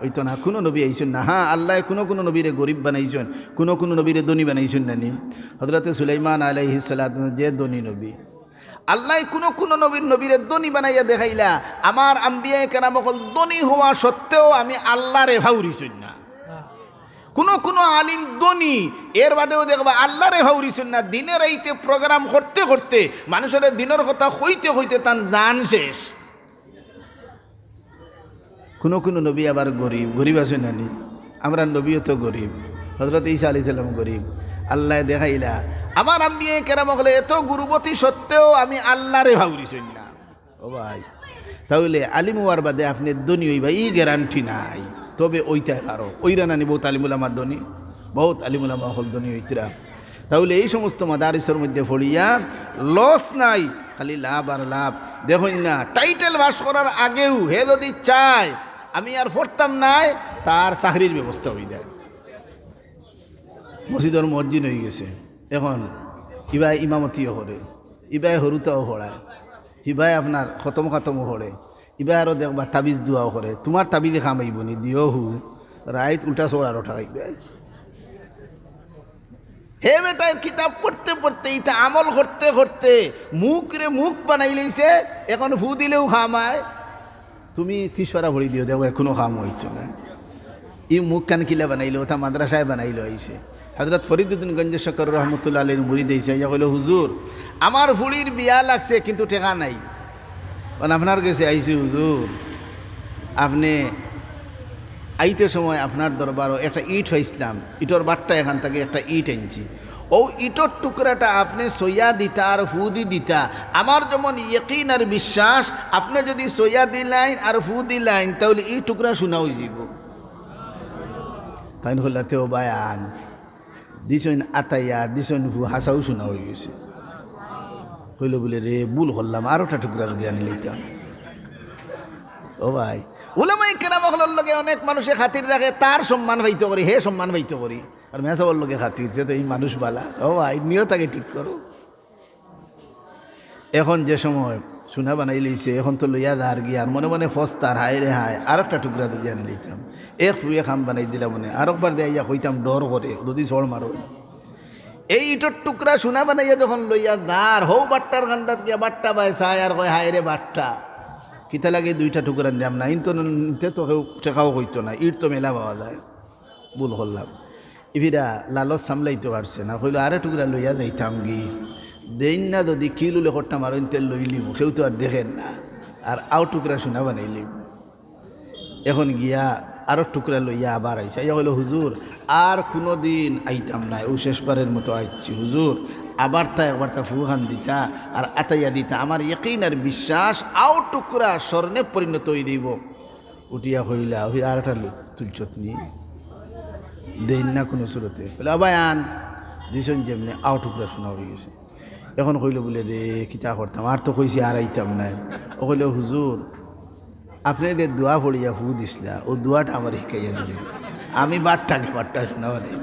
ওই তো না। কোনো নবী আইছেন না। হ্যাঁ, আল্লাহ কোনো নবীরে গরিব বানাইছেন, কোনো নবীরে ধনী বানাইছেন না। নি হযরতে সুলাইমান আলাইহিস সালাম যে ধনী নবী, আল্লাহ কোনো নবীরে দনি বানাইয়া দেখাইলা, আমার আম্বিয়া কেরাম অকল দনি হওয়া সত্ত্বেও আমি আল্লাহরে ভাউরিছুন না। কোনো আলিম দনি, এর বাদেও দেখবা আল্লাহরে ভাউরিছুন না। দিনের এইতে প্রোগ্রাম করতে করতে মানুষের দিনের কথা হইতে হইতে তার জান শেষ। কোনো নবী আবার গরিব আছে নানি, আমরা নবীও তো গরিব, হযরত ঈসা আলাইহিস সালাম গরিব। আল্লাহ দেখাইলা আমার আম্বিয়া কেরাম হলে এত গুরুবতী সত্ত্বেও আমি আল্লাহরে ভাউরিছুন না। ও ভাই, তাহলে আলিম হওয়ার বাদে আপনি দনি হইবা ই গ্যারান্টি নাই। তবে ওইটাই আরো ওইরা নানি বহুত আলিমুল আমার দনি, বহুত আলিমুল আমা হল দনি হইতরা। তাহলে এই সমস্ত মাদারিসের মধ্যে পড়িয়া লস নাই, খালি লাভ আর লাভ। দেখুন না, টাইটেল পাস করার আগেও হে যদি চায় আমি আর পড়তাম নাই, তার চাকরির ব্যবস্থা হয়ে যায়। মসজিদের মসজিদ হয়ে গেছে, এখন ইবাই ইমামতিও করে, ইবাই হরুতাও পড়ায়, ইবাই আপনার খতমও পড়ে, ইবাই আরও দেখবা তাবিজ দোয়াও করে। তোমার তাবিজে খামাইব নি দিও হু রাইত উল্টা সোড় আরও ঠাকাইবে। হে বেটা কিতাব পড়তে পড়তে ইটা আমল করতে করতে মুখ বানাই লইছে, এখন ফু দিলেও খামায়। তুমি তিসরা ভরি দিও, দেখো এখনো খাম হইতো না। ই মুখ কান কিলা বানাইলো, তা মাদ্রাসায় বানাইলো আইসে। হযরত ফরিদউদ্দিন গঞ্জ শকর রহমতুল্লাহ আলাইহির মুরিদ হইছে, ইয়া কইলো হুজুর আমার ফুলির বিয়া লাগছে কিন্তু টেকা নাই, মানে আপনার কাছে আইছি হুজুর, আপনি আইতে সময় আপনার দরবারও একটা ইট হয়েছিলাম, ইটর বাট্টা এখান থেকে একটা ইট আনছি, ও ইটর টুকরাটা আপনি সইয়া দিতা আর ফুদি দিতা, আমার যেমন ইয়কিন আর বিশ্বাস, আপনি যদি সইয়া দিলাইন আর ফু দিলাইন তাহলে এই টুকরা শোনাও যাব। তাই হলাতেও বায়ান দিছেন আতাইয়ার দিছেন ফু হাসাও শোনা হয়ে গেছে। হইল বলে রে ভুল করলাম, আরোটা টুকরা যদি আনি লইতাম। ও ভাই, উলামায়ে কেরাম হলার লগে অনেক মানুষে খাতির রাখে, তার সম্মান পাইতে করি, হে সম্মান পাইতে করি, আর মেসাবর লগে খাতির, সে তো এই মানুষ বালা। ও ভাই, নিয়তাকে ঠিক করো। এখন যে সময় সোনা বানাই লইছে, এখন তো লইয়া যার গিয়ার মনে মনে ফস্তার হায় রে হায়, আর একটা টুকরা যদি আনি লইতাম, এক ফুয়ে খাম বানাই দিলাম মনে, আর একবার দিয়ে কইতাম ডর করে যদি চড় মারো। এই ইটর টুকরা সোনা বানাইয়া যখন লইয়া যার হৌ বাট্টার গান্ডাত গিয়া বাট্টা বাই চায় আর কয় হায় রে বাট্টা, কিতা লাগে দুইটা টুকরা নিলাম না, ইন তো কেউ টেকাও হইতো না, ইট তো মেলা পাওয়া যায়। ভুল করলাম, ইভিরা লালত সামলাইতে পারছে না, কইলো আরে টুকরা লইয়া যাইতাম গি, দেন না যদি কি লুলে করতাম আর তেল লইলিম, কেউ তো আর দেখেন না, আর আও টুকরা সোনা বানাইলিম। এখন গিয়া আরও টুকরা লইয়া আবার আইসা, ইয়া কইলো হুজুর আর কোনো দিন আইতাম না, ও শেষবারের মতো আইছি হুজুর, আবার তা একবার তা ফুহান দিতা আর আতাইয়া দিতা, আমার ইয়কিন আর বিশ্বাস আও টুকরা স্বর্ণে পরিণত হয়ে দিব। উঠিয়া হইলা হইয়া আর একটা তুলছত নি দেন না কোনো সুরতে, বলে আবায়ান দিছেন যেমনি আও টুকরা শোনা হয়ে গেছে। এখন কইল বলে রে কিতা করতাম, আর তো কইছি আর আইতাম না। ও কইল হুজুর আপনি যে দোয়া পড়িয়া ফু দিছিলা, ও দোয়াটা আমার শিখাইয়া দিলেন, আমি বাট্টা শোনা বানাই।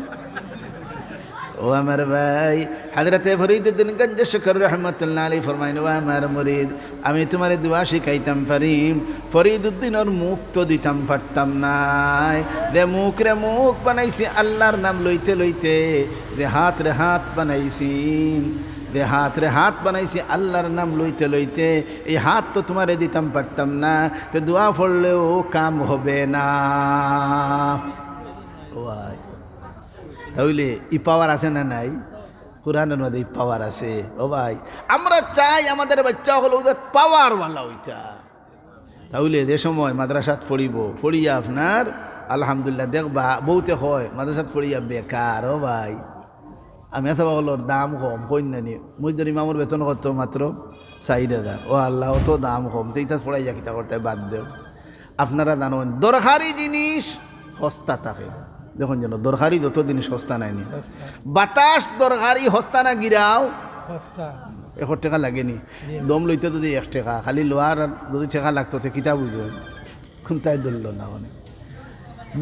ও আমার ভাই হযরতে ফরিদউদ্দিন গঞ্জ শকর রহমতুল্লাহ আলাইহি ফরমাইন, ও আমার মুরিদ আমি তোমার দোয়া শিখাইতাম পারিম, ফরিদউদ্দিনের মুখ তো দিতাম পারতাম নাই, যে মুখরে মুখ বানাইছি আল্লাহর নাম লইতে লইতে, যে হাত রে হাত বানাইছি, যে হাত রে হাত বানাইছি আল্লাহর নাম লইতে লইতে, এই হাত তো তোমারে দিতাম পারতাম না, তো দোয়া পড়লেও কাম হবে না। ও ভাই, তাহলে ই পাওয়ার আছে না নাই? কোরআনের মধ্যে এই পাওয়ার আছে। ও ভাই, আমরা চাই আমাদের বাচ্চা হলো ওদের পাওয়ারওয়ালা ওইটা। তাহলে যে সময় মাদ্রাসাত পড়িয়া আপনার আলহামদুলিল্লাহ দেখবা বউতে হয় মাদ্রাসাত পড়িয়া বেকার। ও ভাই, আমি আসা বলোর দাম কম কন্যানি মুজুরি মামুর বেতন কত মাত্র 4,000। ও আল্লাহ, অত দাম কম, তো ইটা পড়াইয়া কিতা করতে বাদ দেও। আপনারা জানেন দরকারি জিনিস সস্তা থাকে, দেখুন যেন দরকারি যত জিনিস সস্তা নাইনি, বাতাস দরকারি সস্তা না গিরাও 1 টাকা লাগেনি, দম লইতে যদি 1 টাকা, খালি লোয়ার যদি টাকা লাগতো তো কিতা বুঝো খুনতাই ধরল না। মানে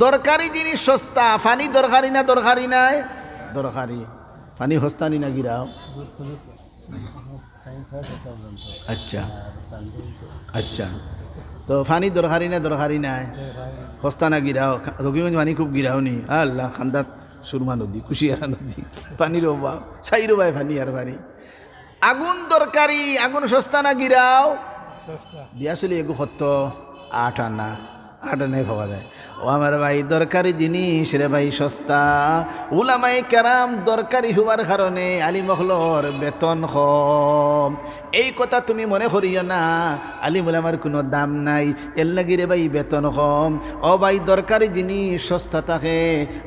দরকারি জিনিস সস্তা, ফানি দরকারি না দরকারি নাই? দরকারি। পানি হস্তানি না গিরাও? আচ্ছা আচ্ছা, তো ফানি দরকারি না দরকারি নাই? হস্তা না গিরাও? রকিগঞ্জ পানি খুব গিরাও নি? আল্লাহ, খান্দাত সুরমা নদী, কুশিয়ারা নদী, পানির অভাব, 4 পানি আর পানি। আগুন দরকারি, আগুন সস্তা না গিরাও দিয়াছিল এগু কত 8 আনা 8 আনায় পাওয়া যায়। ও আমার ভাই দরকারি জিনিস রে ভাই সস্তা। উলামায়ে কেরাম দরকারি হওয়ার কারণে আলিম হলর বেতন কম। এই কথা তুমি মনে করিও না আলিম উলামার কোনো দাম নাই, এর লাগি রে ভাই বেতন কম। ও ভাই দরকারি জিনিস সস্তা থাকে,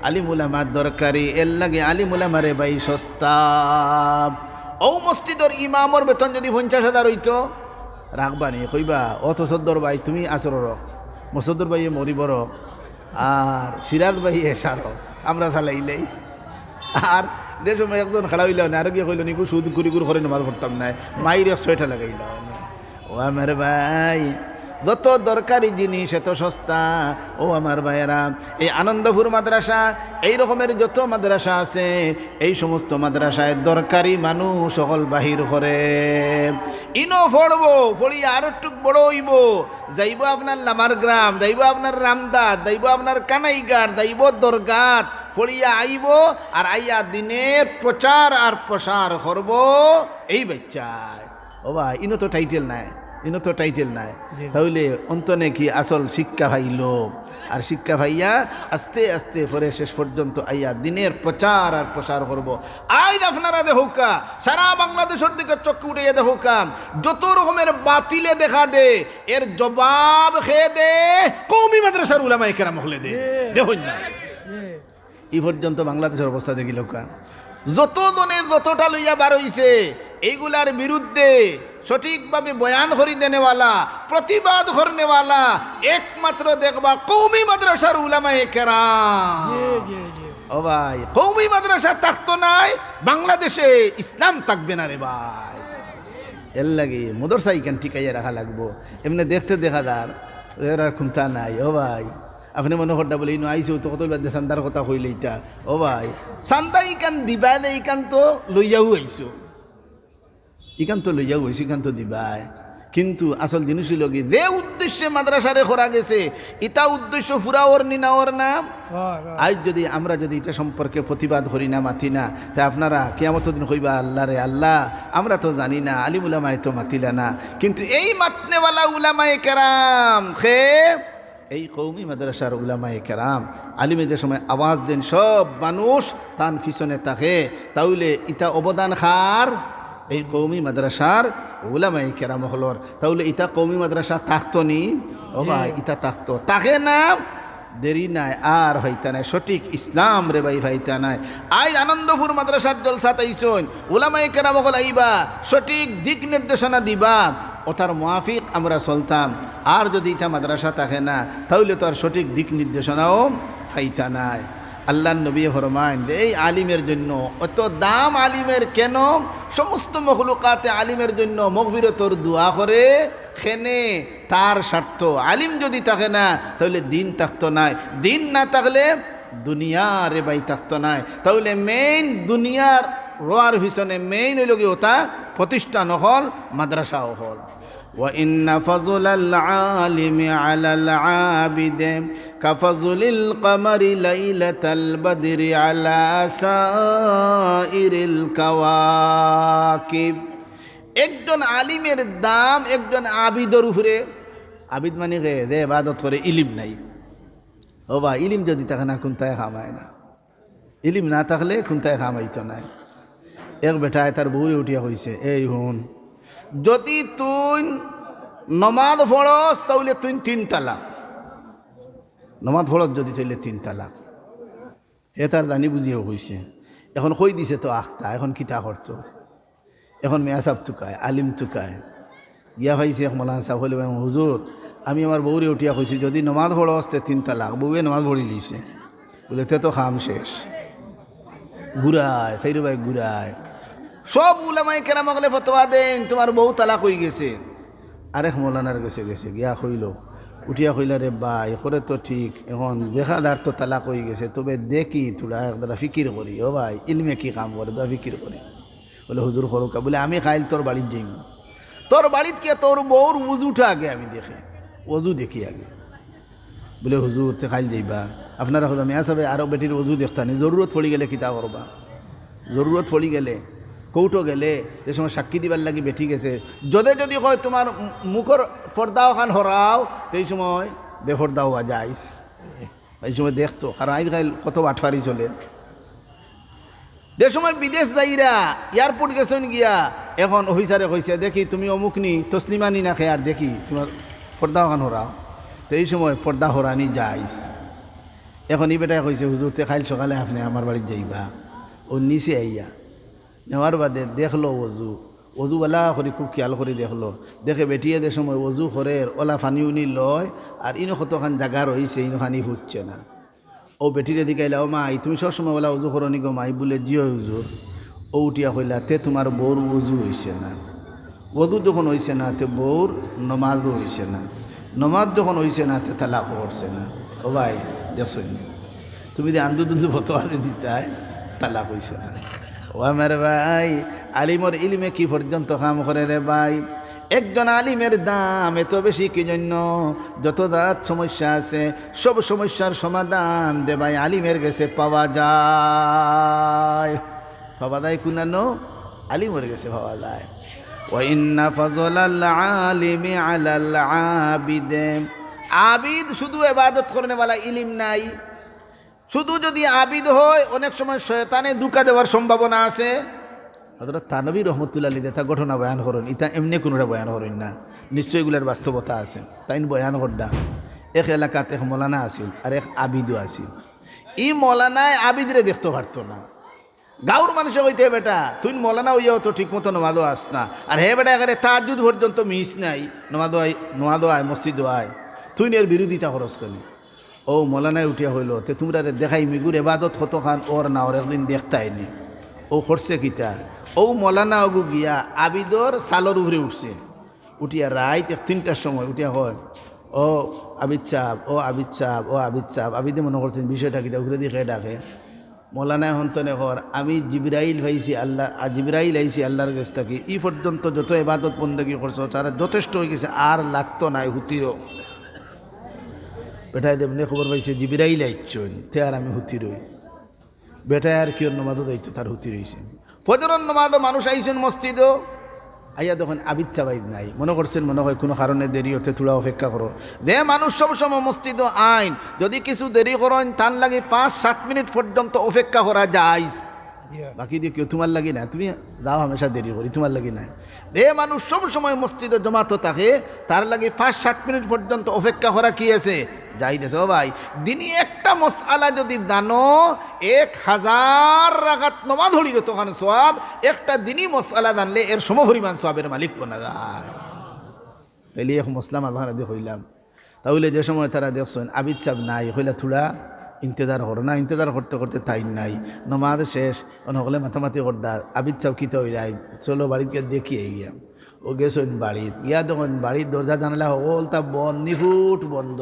আলিম উলামার দরকারি, এর লাগে আলিম উলামারে ভাই সস্তা। ও মসজিদের ইমামর বেতন যদি 50,000 হইতো রাখবানি কইবা অত সদ্দর ভাই তুমি আসর রক, মসদ্দর ভাই মরিব রক, আর সিরাজ ভাই সার আমরা চালাইলেই। আর যে সময় একজন খেলা হইল না, আর গিয়ে কইল নিকু সুদ ঘুরি ঘুরি করে নামাজ পড়তাম না, মাইর 6টা লাগাইল। ও আমার ভাই যত দরকারি জিনিস এত সস্তা। ও আমার ভাইয়েরা, এই আনন্দপুর মাদ্রাসা এই রকমের যত মাদ্রাসা আছে, এই সমস্ত মাদ্রাসায় দরকারি মানুষ সকল বাহির করে। ইনো পড়বো, পড়ি আর একটু বড় হইব, যাইব আপনার লামার গ্রাম, যাইব আপনার রামদাদ, যাইব আপনার কানাইঘাট, যাইব দরগাত, পড়িয়া আইব আর আইয়া দিনের প্রচার আর প্রসার করব এই বাচ্চায়। ও ভাই ইনো তো টাইটেল নাই, ইনো তো টাইটেল নাই, তাহলে অন্তনে কি আসল শিক্ষা ভাইল। আর শিক্ষা ভাইয়া আস্তে আস্তে পরে শেষ পর্যন্ত আইয়া দিনের প্রচার আর প্রসার করব। আজ আপনারা দেখুকা সারা বাংলাদেশের দিকে চক্ষু উঠিয়ে দেখুকা, যত রকমের বাতিলে দেখা দে এর জবাব খেয়ে দে কওমি মাদ্রাসার উলামায়ে কেরাম হলে দে দেখুন না। এই পর্যন্ত বাংলাদেশের অবস্থা দেখিল কা, যত জনে যতটা লইয়া বার হইছে এইগুলার বিরুদ্ধে সঠিকভাবে বয়ান করি দেনেওয়ালা, প্রতিবাদ করনেওয়ালা একমাত্র দেখবা কওমি মাদ্রাসার উলামায়ে কেরাম। ও ভাই কওমি মাদ্রাসা থাকতো নাই বাংলাদেশে ইসলাম থাকবে না রে ভাই। এর লাগে মাদ্রাসা ইখান টিকাইয়া রাখা লাগবো। এমনি দেখতে দেখা দার এর আর খুমতা নাই। ও ভাই আপনি মনে করটা বলে ইনো আইসো তো কত সান্দার কথা কইলে এটা। ও ভাই সান্দা ইকান দিবা দে, ইকান তো লইয়াও আইসো, ইকান তো লইয়াও হয়েছে, ইকান তো দিবাই। কিন্তু আসল জিনিস হইল কি, যে উদ্দেশ্যে মাদ্রাসারে করা গেছে ইটা উদ্দেশ্য ফুরা ওর নি না ওর না। আজ যদি আমরা যদি এটা সম্পর্কে প্রতিবাদ করি না, মাতি না, তা আপনারা কিয়ামত দিন কইবা আল্লাহ রে আল্লাহ আমরা তো জানি না, আলিম উলামায়ে তো মাতিলা না। কিন্তু এই মাতনেওয়ালা উলামায়ে কেরাম খে এই কওমি মাদ্রাসার উলামায়ে কেরাম আলিমে যে সময় আওয়াজ দেন সব মানুষ তান পিছনে থাকে, তাহলে ইটা অবদান খার এই কওমি মাদ্রাসার উলামায়ে কেরাম হলর। তাহলে ইটা কওমি মাদ্রাসা থাকতো নি? ও ভাই ইটা থাকতো, তাকে না দেরি নাই আর হইতা নাই, সঠিক ইসলাম রে ভাই ভাইতা নাই। আজ আনন্দপুর মাদ্রাসার জলসা তাইছন উলামায়ে কেরাম হল আইবা সঠিক দিক নির্দেশনা দিবা, ওটার মুআফিক আমরা চলতাম। আর যদি ইটা মাদ্রাসা থাকে না তাহলে তো আর সঠিক দিক নির্দেশনাও পাইতা নাই। আল্লাহ নবী ফরমান যে এই আলিমের জন্য অত দাম, আলিমের কেন সমস্ত মখলুকাতে আলিমের জন্য মগফিরতর দোয়া করে, খেনে তার স্বার্থ। আলিম যদি থাকে না তাহলে দিন থাকতো নাই, দিন না থাকলে দুনিয়ার রে ভাই থাকতো নাই। তাহলে মেইন দুনিয়ার রোয়ার পিছনে মেইন হইল কি ওটা প্রতিষ্ঠান হল, মাদ্রাসাও হল। وإن فضل العالم على العابد كفضل القمر ليلة البدر على سائر الكواكب। একজন আলিমের দাম একজন আবিদের উপরে। আবিদ মানে যে ইবাদত করে, ইলিম নাই। ও বা ইলিম যদি থাকে না কোনটায় খামায় না, ইলিম না থাকলে কোনটায় খামাইতো নাই। এক বেটায় তার বউরে উঠিয়া কইছে, এই হুন যদি তুই নমাজ পড়স তাহলে তুই 3 তালাক, নমাজ পড়স যদি তাইলে 3 তালাক। হে তার জানি বুঝিও কইছে। এখন কই দিছে তো আখতা, এখন কিতা করতো, এখন মেয়া সাহেব তুকায়, আলিম তুকায় গিয়া ভাইছে এক মৌলানা সাহেব হলে, হুজুর আমি আমার বউরে উঠিয়া কইছি যদি নমাজ পড়স তে 3 তালাক। বউয়ে নমাজ পড়ি লিছে, বলে তে তো খাম শেষ। ঘুরায় ফেরু ভাই ঘুরায়, সব উলামায়ে কেরাম গেলে ফতোয়া দেন তোমার বউ তালাক হয়ে গেছে। আরেক মৌলানার গেছে গিয়া কইল, উঠিয়া কইলা রে ভাই করে তো ঠিক, এখন দেখাদার তো তালাক হয়ে গেছে, তবে দেখি তোরা একদারা ফিকির করি। ও ভাই ইলমে কি কাম করে, তোরা ফিকির করি। বলে হুজুর করুকা, বলে আমি খাইল তোর বাড়িত যাইম, তোর বাড়িত কে তোর বউর উজুটা আগে আমি দেখি, অজু দেখি আগে। বলে হুজুর তে খাইল যাইবা, আপনারা হলো মেয়া সাহেব আরও বেটির অজু দেখতানি, জরুরত পড়ি গেলে কিতা করবা, জরুরত পড়ি গেলে কৌটো গেলে যে সময় সাক্ষী দিবার লাগি বেঠি গেছে যদি কয় তোমার মুখর পর্দাও খান হরাও সেই সময় বেফর্দা হওয়া যাইস এই সময় দেখতো কারণ আজকাল কত বাটফারি চলে যে সময় বিদেশ যাইরা এয়ারপোর্ট গেছেন গিয়া এখন অফিসারে কইছে দেখি তুমি অমুক নি তসলিমা নি না খেয়ে আর দেখি তোমার পর্দাও খান হরাও তো এই সময় পর্দা হরানি যাইস এখন এই বেটায় কইছে হুজুর তে কাল সকালে আপনি আমার বাড়িতে যাইবা ও নিচে আইয়া নেওয়ার বাদে দেখলো অজুওয়ালা করে খুব খেয়াল করে দেখে বেটিয়ে দে সময় অজু করে ওলা ফানি উনি লয় আর ইনো কতখান জায়গা রয়েছে ইনো খানি হচ্ছে না ও বেটিরে দিকাইলা ও মাই তুমি সবসময় ওলা অজু করো নি গো মাই বলে জিও হুজুর ও উঠিয়া কইলা তে তোমার বউর অজু হয়েছে না অজু যখন হয়েছে না তে বউর নমাজও হয়েছে না নমাজ যখন হয়েছে না তে তালাক করছে না ও ভাই দেখছো তুমি যে আন্দু দুন্দু ফতোয়ারে দিতাই তালাক হয়েছে না ও আমার ভাই আলিমর ইলমে কি পর্যন্ত কাম করে রে ভাই একজন আলিমের দাম এত বেশি কি জন্য যত দাঁত সমস্যা আছে সব সমস্যার সমাধান রে ভাই আলিমের কাছে পাওয়া যায় কুনানো আলিমের কাছে পাওয়া যায় ওয়া ইন্না ফাযলাল আলিমি আলাল আবিদ আবিদ শুধু ইবাদত করনে वाला ইলম নাই শুধু যদি আবিদ হয় অনেক সময় শয়তানে ধোঁকা দেওয়ার সম্ভাবনা আছে হযরত তানবী রহমতুল্লাহ আলাইহি তা ঘটনা বয়ান করেন এটা এমনি কোনোটা বয়ান করেন না নিশ্চয়ই এগুলার বাস্তবতা আছে তাই বয়ান করডা এক এলাকাত এক মৌলানা আছিল আর এক আবিদও আছিল এই মৌলানায় আবিদরে দেখতে পারতো না গাঁর মানুষে কইতে বেটা তুই মৌলানা হইয়াও তো ঠিক মতো নমাজও আস না আর হে বেটা এখানে তাহাজ্জুদ পর্যন্ত মিস নাই নমাজও আয় মসজিদও আয় তুই এর বিরোধিতা খরচ করি ও মৌলানায় উঠিয়া হইল তে তোমরা দেখাই মিগুর এবাদত কত খান ওর না ওর একদিন দেখতাইনি ও করছে কিতা ও মৌলানা অগু গিয়া আবিদর সালর উপরে উঠছে উঠিয়া রাইত 3টার সময় উঠিয়া হয় ও আবিদ সাহ আবিদে মনে করছেন বিষয়টা কিতা উঠে দিয়ে ডাকে মৌলানা হন্তনে ঘর আমি জিবরাইল আইছি আল্লাহর কাছ থেকে ই পর্যন্ত যত এবাদত বন্দেগী করছো তারা যথেষ্ট হয়ে গেছে আর লাগতো নাই হুতিরও বেটায় দেবনে খবর পাইছে জিবরাইল আইচ্ছন তে আর আমি হুতি রই বেটায় আর কিয়র নমাজও দায়িত্ব তার হুতি রয়েছে ফজরের নমাজও মানুষ আইছেন মসজিদও আইয়া তখন আবিদ চাবাইদ নাই মনে করছেন মনে হয় কোনো কারণে দেরি হতে থোড়া অপেক্ষা করো যে মানুষ সবসময় মসজিদও আইন যদি কিছু দেরি করেন তার লাগে 5-7 মিনিট পর্যন্ত অপেক্ষা করা যায় বাকি দিয়ে কেউ তোমার লাগি না তুমি যাও হামেশা দেরি করি তোমার লাগি না যে মানুষ সবসময় মসজিদে জমাতো থাকে তার লাগে 5-7 মিনিট পর্যন্ত অপেক্ষা করা কি আছে যাইতেছে ও ভাই দিনই একটা মসআলা যদি জানো 1000 রাকাত নামাজ হলি তখন সওয়াব একটা দিনই মসআলা জানলে এর সমপরিমাণ সওয়াবের মালিক বনা যায় তাইলে এক মুসলিম আল্লাহ দিয়ে হইলাম তাহলে যে সময় তারা দেখছেন আবিদ চাপ নাই হইলা থোড়া ইন্তজার করো না ইন্তজার করতে করতে টাইম নাই নমাজ শেষ হলে মাথামাতি করডা আবিদ চাপ কিতে হয়ে যায় চলো বাড়িতে দেখিয়ে গিয়া ও গেছেন বাড়িত গিয়া তখন বাড়ির দরজা জানালা হল তা বন্ধ নিফুট বন্ধ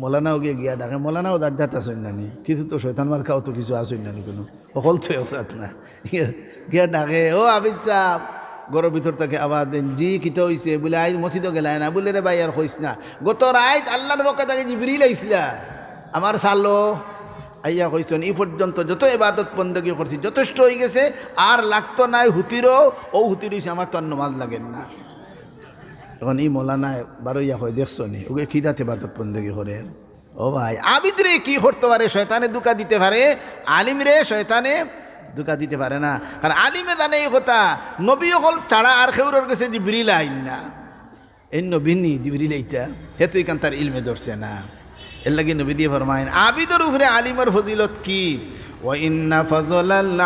মৌলানাও গিয়া ডাকে মৌলানাও দাজ্জাত আসেন নানি কিছু তো শয়তান মার খাও তো কিছু আসেন নানি কোনো অকল তো না গিয়া ডাকে ও আবিদ চাপ গরর ভিতর থেকে আবার দেন জি কিতে হয়েছে বলে আই মসজিদও গেলায় না বলে রে ভাই আর কইস না গত রাত আল্লাহর পক্ষে তাকে জিবরিল আইছিলা আমার সালো আইয়া কইছেন এই পর্যন্ত যত ইবাদত বন্দেগী করছি যথেষ্ট হয়ে গেছে আর লাগতো নাই হুতিরও ও হুতির হয়েছে আমার তো আর নমাজ লাগেন না এখন এই মৌলানায় বারোইয়া হয় দেখছো নি ওকে কী যাতে ইবাদত বন্দেগী করে ও ভাই আবিদ রে কী করতে পারে শয়তানে ধোঁকা দিতে পারে আলিম রে শয়তানে ধোঁকা দিতে পারে না কারণ আলিমে জানে এই কথা নবী হল ছাড়া আর খেউরের কাছে জিবরিল আইন না এই নবীনি জিবরিল এইটা হেতু এখান তার ইলমে ধরছে না এর লাগে নবী দিয়ে ফরমায়েন আবিদের উপরে আলিমের ফজিলত কি ওয়া ইন্না ফাযলাল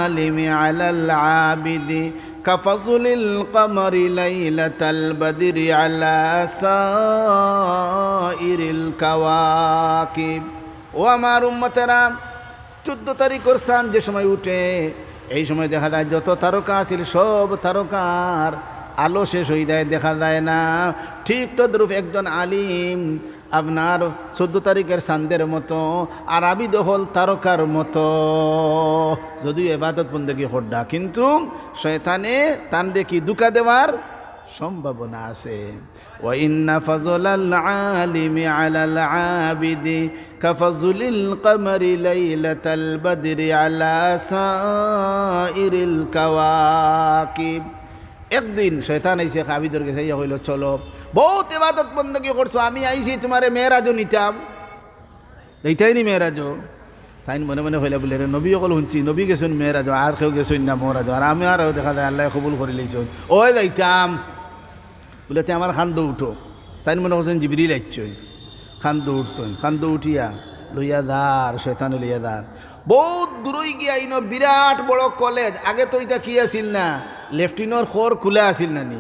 আলিমি আলাল আবিদি কাফাযলিল কমরি লাইলাতাল বদরি আলা সাইরিল কাওয়াকিব ও আমার উম্মতেরা 14 তারিখ করছান যে সময় উঠে এই সময় দেখা যায় যত তারকা আছিল সব তারকার আলো শেষ হয়ে যায় দেখা যায় না ঠিক তদ্রূপ একজন আলিম আপনার 14 তারিখের চাঁদের মতো আর আবিদ হল তারকার মতো যদিও ইবাদত বন্দেগী হড্ডা কিন্তু শয়তানে তান দেখি ধোঁকা দেওয়ার সম্ভাবনা আছে। ওয়া ইন্না ফাজলাল আলিমি আলাল আবিদি কাফাজুলিল কমরি লাইলাতাল বদরি আলা সাইরিল কাওয়াকিব। একদিন শয়তান আইসে আবিদের কাছে ইয়া হইল, চলো বহুত ইবাদত বন্দী করছো, আমি আইছি তোমারে মেরাজও নিতাম, এইটাই নি মেরাজও। তাই মনে মনে হইলে বলে রে নবী অকল শুনছি, নবী গেছেন মেয়েরাজ, আর কেউ গেছেন না মহারাজ, আর আমি আর দেখা যায় আল্লাহ কবুল করে লইছেন, ওই যাইতাম বলে তে আমার খান্দ উঠো। তাই মনে করছেন জিবরিল আইছেন, খান্দ উঠছেন, খান্দ উঠিয়া লইয়া দার শয়তান লইয়া দার বহুত দূরই গিয়া ইনো বিরাট বড় কলেজ। আগে তো এটা কি আছিল না, লেফটিনর খোর খুলে আছিল না নি,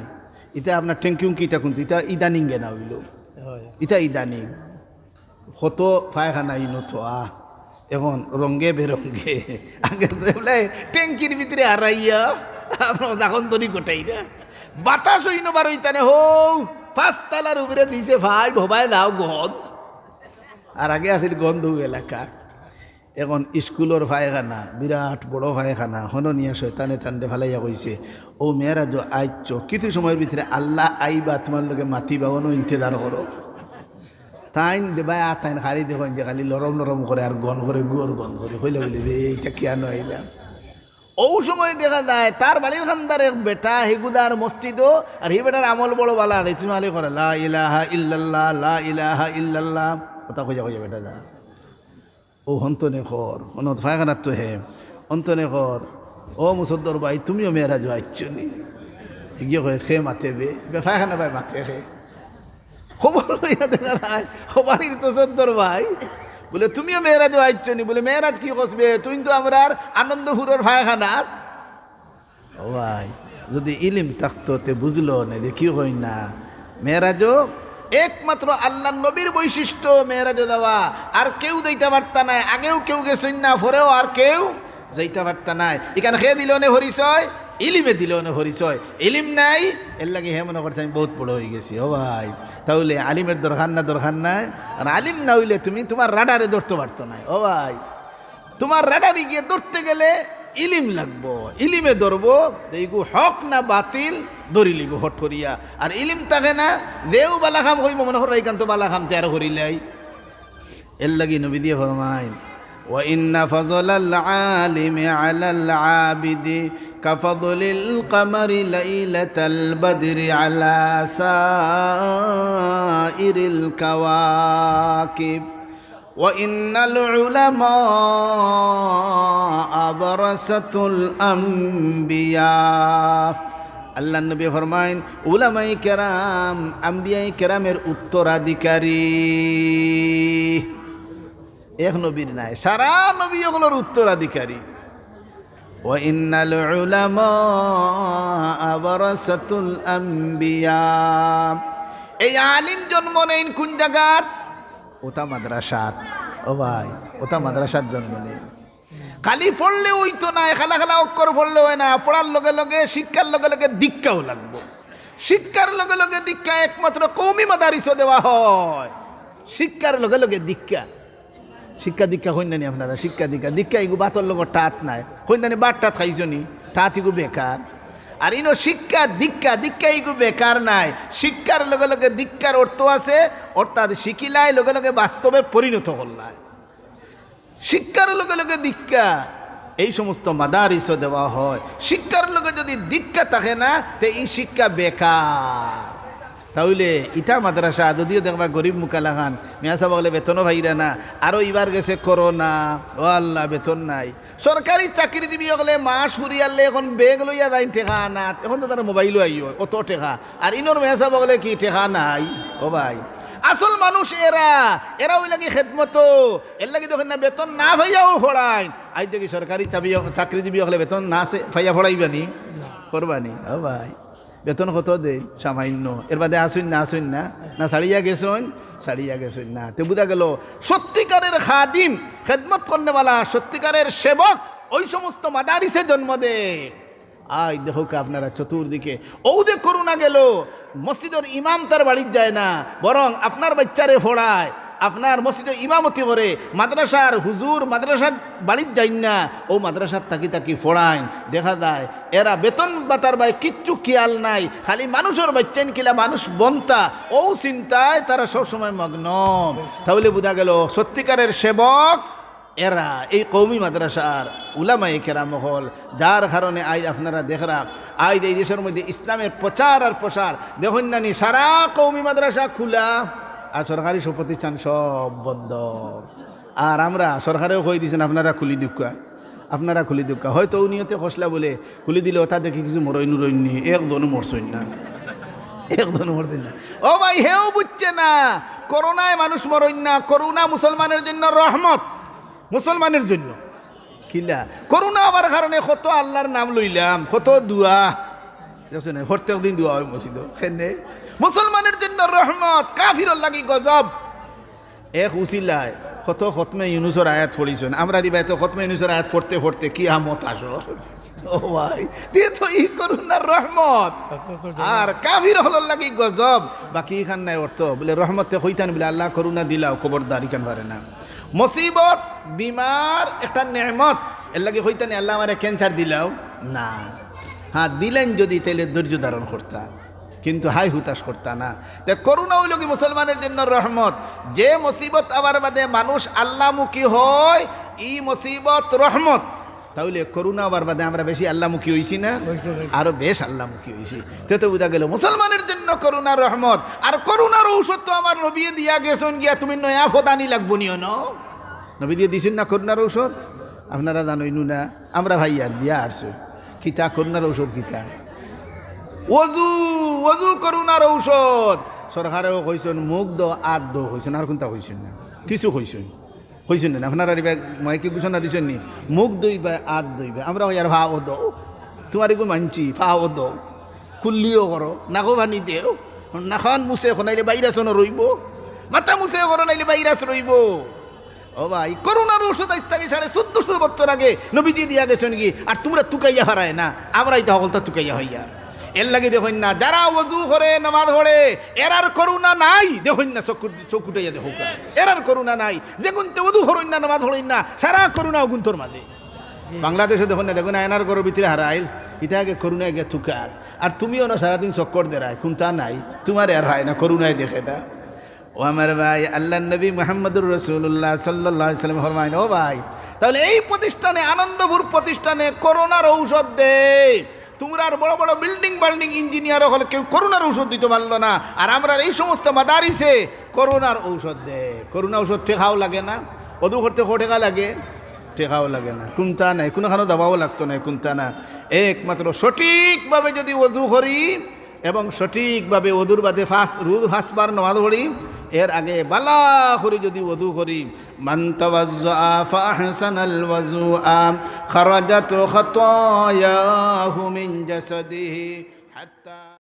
এটা আপনার ট্যাঙ্কিউং কিতা কুন্তি, এটা ইদানিং গে না হইল, এটা ইদানিং কত পায়খানা ইনো তো এখন রঙে বেরঙ্গে। আগে বলে ট্যাঙ্কির ভিতরে হারাইয়া আপনার এখন তরি গোটাই না বাতাস হইন বার হইতানে হো পাঁচতলার উপরে দিছে ভাই ভবাই দাও গন্ধ, আর আগে আছিল গন্ধ এলাকা। এখন স্কুলের পায়খানা বিরাট বড় পায়খানা হনো নিয়ে শয়তানে তান্ডে ফালাইয়া কইছে, ও মেয়েরা যে আইছ কিছু সময়ের ভিতরে আল্লাহ আইবা তোমার লোকে মাতি বাবনো ইন্তজার করো। তাইন দেবাই আর তাইন খালি দেখেন যে খালি নরম নরম করে আর গন করে গুয়র গন্ধ করে হইলে বলি রে এইটা কেন আইলাম। ও সময় দেখা যায় তার বাড়ির খানদার এক বেটা হেগুদার মসজিদও, আর হে বেটার আমল বড় বালা রেচুমালি করে লা ইলাহা ইল্লাল্লাহ লা ইলাহা ইল্লাল্লাহ কথা কইয়া কইয়া বেটা যা ও হন্তনে খর হনত ফায়খানার তো হে অন্তনে খর ও মুসদ্দর ভাই তুমিও মেয়েরা যাইছনি গিয়ে কয়ে খে মাতে বে ফায়খানা ভাই মাতে খে খবর লইয়া দেখা নাই খবরই তো সদ্দর ভাই বলে তুমিও মেয়েরাজ আইছনি, বলে মেয়েরাজ কি কসবে তুই তো আমরা আনন্দপুরের ফায়খানাত। ও ভাই যদি ইলিম থাকতো তে বুঝলো না যে কি হই না মেয়েরাজও একমাত্র আল্লাহ নবীর বৈশিষ্ট্য মেয়েরাজও দেওয়া, আর কেউ যাইতে পারতা নাই, আগেও কেউ গেছেন না পরেও আর কেউ যাইতে পারতা নাই। এখানে খেয়ে দিল নে হরিচয়, ইলিমে দিল না হরিচয়, ইলিম নাই এর লাগে হে মনে করতে আমি বহুত বড় হয়ে গেছি। ও ভাই তাহলে আলিমের দরকার না দরকার নাই, আর আলিম না হইলে তুমি তোমার রাডারে ধরতে পারতো না। ও ভাই তোমার রাডারে গিয়ে ধরতে গেলে ইলিম লাগবো, ইলিমে ধরবো এইগু হক না বাতিল ধরি লিব হট করিয়া, আর ইলিম থাকে না যেও বালাখাম হইব মনে কর এইখান তো বালাখাম তেয়ার করিলাই। এর লাগি নবী দিয়ে ফরমাইন وإن فضل العالم على العابد كفضل القمر ليلة البدر على سائر الكواكب وإن العلماء ورثة الأنبياء আল্লাহ নবী ফরমাইন উলামায়ে কেরাম আম্বিয়ায়ে কেরামের উত্তরাধিকারী। এক নবীর নাই, সারা নবী ওগুলোর উত্তরাধিকারী। ওয়া ইন্নাল উলামা ওয়ারাসাতুল আম্বিয়া। এই আলিম জন্ম নেন কোন জায়গাত? ওটা মাদ্রাসাত। ও ভাই ওটা মাদ্রাসাত জন্ম নেন। খালি পড়লে হইতো না, খালা খালা অক্ষর পড়লে হয় না, পড়ার লগে লগে শিক্ষার লগে লগে দীক্ষাও লাগবো। শিক্ষার লগে লগে দীক্ষা একমাত্র কওমি মাদারিসে দেওয়া হয়। শিক্ষার লগে লগে দীক্ষা, শিক্ষা দীক্ষা হইনানি আপনারা শিক্ষা দীক্ষা দীক্ষা এগু বাতর লোক টাত নাই হইনানি বাট টাত খাইছনি টাত এগু বেকার, আর ইনো শিক্ষা দীক্ষা দীক্ষা এগু বেকার নাই। শিক্ষার লগে লগে দীক্ষার অর্থ আছে, অর্থাৎ শিখিলাই লগে লগে বাস্তবে পরিণত করলাই। শিক্ষার লগে লগে দীক্ষা এই সমস্ত মাদারিসও দেওয়া হয়। শিক্ষার লগে যদি দীক্ষা থাকে না তে এই শিক্ষা বেকার। তাহলে ইটা মাদ্রাসা যদিও দেখবা গরিব মুকালা খান মেয়াসা বলে বেতনও ভাইরা না, আরও এবার গেছে করোনা, ও আল্লাহ বেতন নাই। সরকারি চাকরিজীবী হলে মাস ফুরিয়ালে এখন বেগ লইয়া যাই টেকা না, এখন তো তারা মোবাইলও আইও অত টেকা, আর ইনোর মেয়াসা বলে কি টেকা নাই। ও ভাই আসল মানুষ এরা, এরা ওই লাগে খেদমত, এর লাগে দেখেন না বেতন না ভাইয়াও ফড়াই। আই দেখি সরকারি চাকরিজীবী হলে বেতন না ফাইয়া ফড়াইবানি করবানি। ও ভাই বেতন কত দেন? সামান্য। এর বাদে আসুন না আসুন না না ছাড়িয়া গেছুন ছাড়িয়া গেছুন না। তে বুঝা গেল সত্যিকারের খাদিম খেদমত করনেওয়ালা সত্যিকারের সেবক ওই সমস্ত মাদারিসে জন্ম দে। আই দেখো আপনারা চতুর্দিকে ও যে করুণা গেল, মসজিদের ইমাম তার বাড়ির যায় না, বরং আপনার বাচ্চারে ফোড়ায়। আপনার মসজিদে ইমামতি করে, মাদ্রাসার হুজুর মাদ্রাসার বাড়ির যাই না, ও মাদ্রাসার তাকি ফোড়াইন, দেখা যায় এরা বেতন বাতার বাই কিচ্ছু খেয়াল নাই, খালি মানুষের বাচ্চান কিলা মানুষ বন্তা, ও চিন্তায় তারা সবসময় মগ্ন। তাহলে বোঝা গেল সত্যিকারের সেবক এরা এই কৌমি মাদ্রাসার উলামায়ে কেরাম হল, যার কারণে আজ আপনারা দেখরা আজ এই দেশের মধ্যে ইসলামের প্রচার আর প্রসার দেখুন নানি, সারা কৌমি মাদ্রাসা খোলা আর সরকারি সব প্রতিষ্ঠান সব বন্ধ। আর আমরা সরকারেও কই দিয়েছেন আপনারা খুলি দুকা, আপনারা খুলি দুকা, হয়তো উনিয়তে খসলা বলে খুলি দিলে ওটা দেখি কিছু মরইন রইনি, একজনও মরছই না, একজনও মরছেন না। ও ভাই হেও বুঝছে না, করোনায় মানুষ মরইন না, করোনা মুসলমানের জন্য রহমত, মুসলমানের জন্য কিলা করোনা হওয়ার কারণে কত আল্লাহর নাম লইলাম, কত দুয়া দেখছেন, প্রত্যেক দিন দুয়া হয় মসজিদ, মুসলমানের জন্য রহমত, কাফির লাগি গজব। এক উসিলায় কত খতমে ইউনুসের আয়াত পড়িছেন, আমরা দিবা তো খতমে ইউনুসের আয়াত পড়তে পড়তে কি আমত আসো। ও ভাই দিয়ে তো ই করুণার রহমত, আর কাফির হল লাগি গজব। বাকি খান নাই অর্থ বলে রহমতে কইতান বলে আল্লাহ করুণা দিলাও, খবরদারি কান পারে না। মুসিবত বিমার একটা নেমত, এর লাগে হইতানি আল্লাহ আমারে ক্যান্সার দিলাও না, হ্যাঁ দিলেন যদি তাহলে ধৈর্য ধারণ করতা, কিন্তু হাই হুতাশ করতা না। তে করুণা হইল কি মুসলমানের জন্য রহমত। যে মুসিবত আবার বাদে মানুষ আল্লাহমুখী হয়, ই মুসিবত রহমত। তাহলে করুণা আবার বাদে আমরা বেশি আল্লাহমুখী হইছি না, আরো বেশ আল্লাহমুখী হইছি। তো বুঝা গেল মুসলমানের জন্য করুণা রহমত। আর করুণার ঔষধ তো আমার নবী দিয়া গেছেন গিয়া, তুমি নয়া ফদানি লাগবো নিও ন, নবী দিয়ে দিছেন না করুণার ঔষধ, আপনারা জানোই না, আমরা ভাই আর দিয়া আসছো কিতা করুণার ঔষধ কিতা, ওজু, ওজু করুণার ঔষধ। সরকারেও কইছেন মুখ দো আত দো হইছেন, আর কোনটা হইছেন না, কিছু হইছেন হইছেন না আপনারা মাইকে ঘোষণা দিচ্ছেন নি, মুখ দইবা আত দইবা, আমরা আর ভাও দো, তোমার এগু মানছি ফাও দো, কুল্লিও করো, নাকো ভানি দেও, নাখান মুছে নাইলে বাইরাস রইব, মাথা মুছে করো নাইলে বাইরাস রইব। ও ভাই করোনার ওষুধ আজ থেকে 1450 বছর আগে নবী দিয়ে দিয়া গেছেন কি, আর তোমরা তুকাইয়া হারায় না, আমরাই তো হকলতা তুকাইয়া হইয়া। এর লাগে দেখুন না, যারা ওযু করে নামাজ পড়ে এরার করুণা নাই, দেখুন না চকুটাইয়া দেখো, এরার করুণা নাই। যে গুনতে ওযু করেন না, নামাজ পড়েন না, সারা করুণা গুন্তর মাঝে। বাংলাদেশে দেখুন না, দেখুন এনার ঘরের ভিতরে হারাইল, ইটাকে করুণায় গে তুকার, আর তুমিও না সারাদিন চক্কর দেরায়, কোনটা নাই তোমার আর হয় না, করুণায় দেখে না। ও আমার ভাই, আল্লাহ নবী মুহাম্মদুর রাসূলুল্লাহ সাল্লাল্লাহু আলাইহি ওয়াসাল্লাম ফরমায়েন, ও ভাই তাহলে এই প্রতিষ্ঠানে, আনন্দপুর প্রতিষ্ঠানে করোনার ঔষধ দে। তোমরা আর বড় বড় বিল্ডিং ইঞ্জিনিয়ার হলে কেউ করোনার ঔষধ দিতে পারলো না, আর আমরা এই সমস্ত মাদারিসে করোনার ঔষধ দে। করোনা ঔষধ ঠেকাও লাগে না, অদু করতে টেকা লাগে, টেকাও লাগে না, কোনটা নাই, কোনোখানো দাবাও লাগতো না, কোনটা না। একমাত্র সঠিকভাবে যদি ওযু করি এবং সঠিকভাবে ওযুর বাদে রুদ ফাঁসবার নামাজ পড়ি, এর আগে বালা করি যদি ওযু করি, মান তাওয়াজ্জা ফাহসানাল ওযুআ খারাজাত খাতায়াহু মিন জাসাদিহি হাত্তা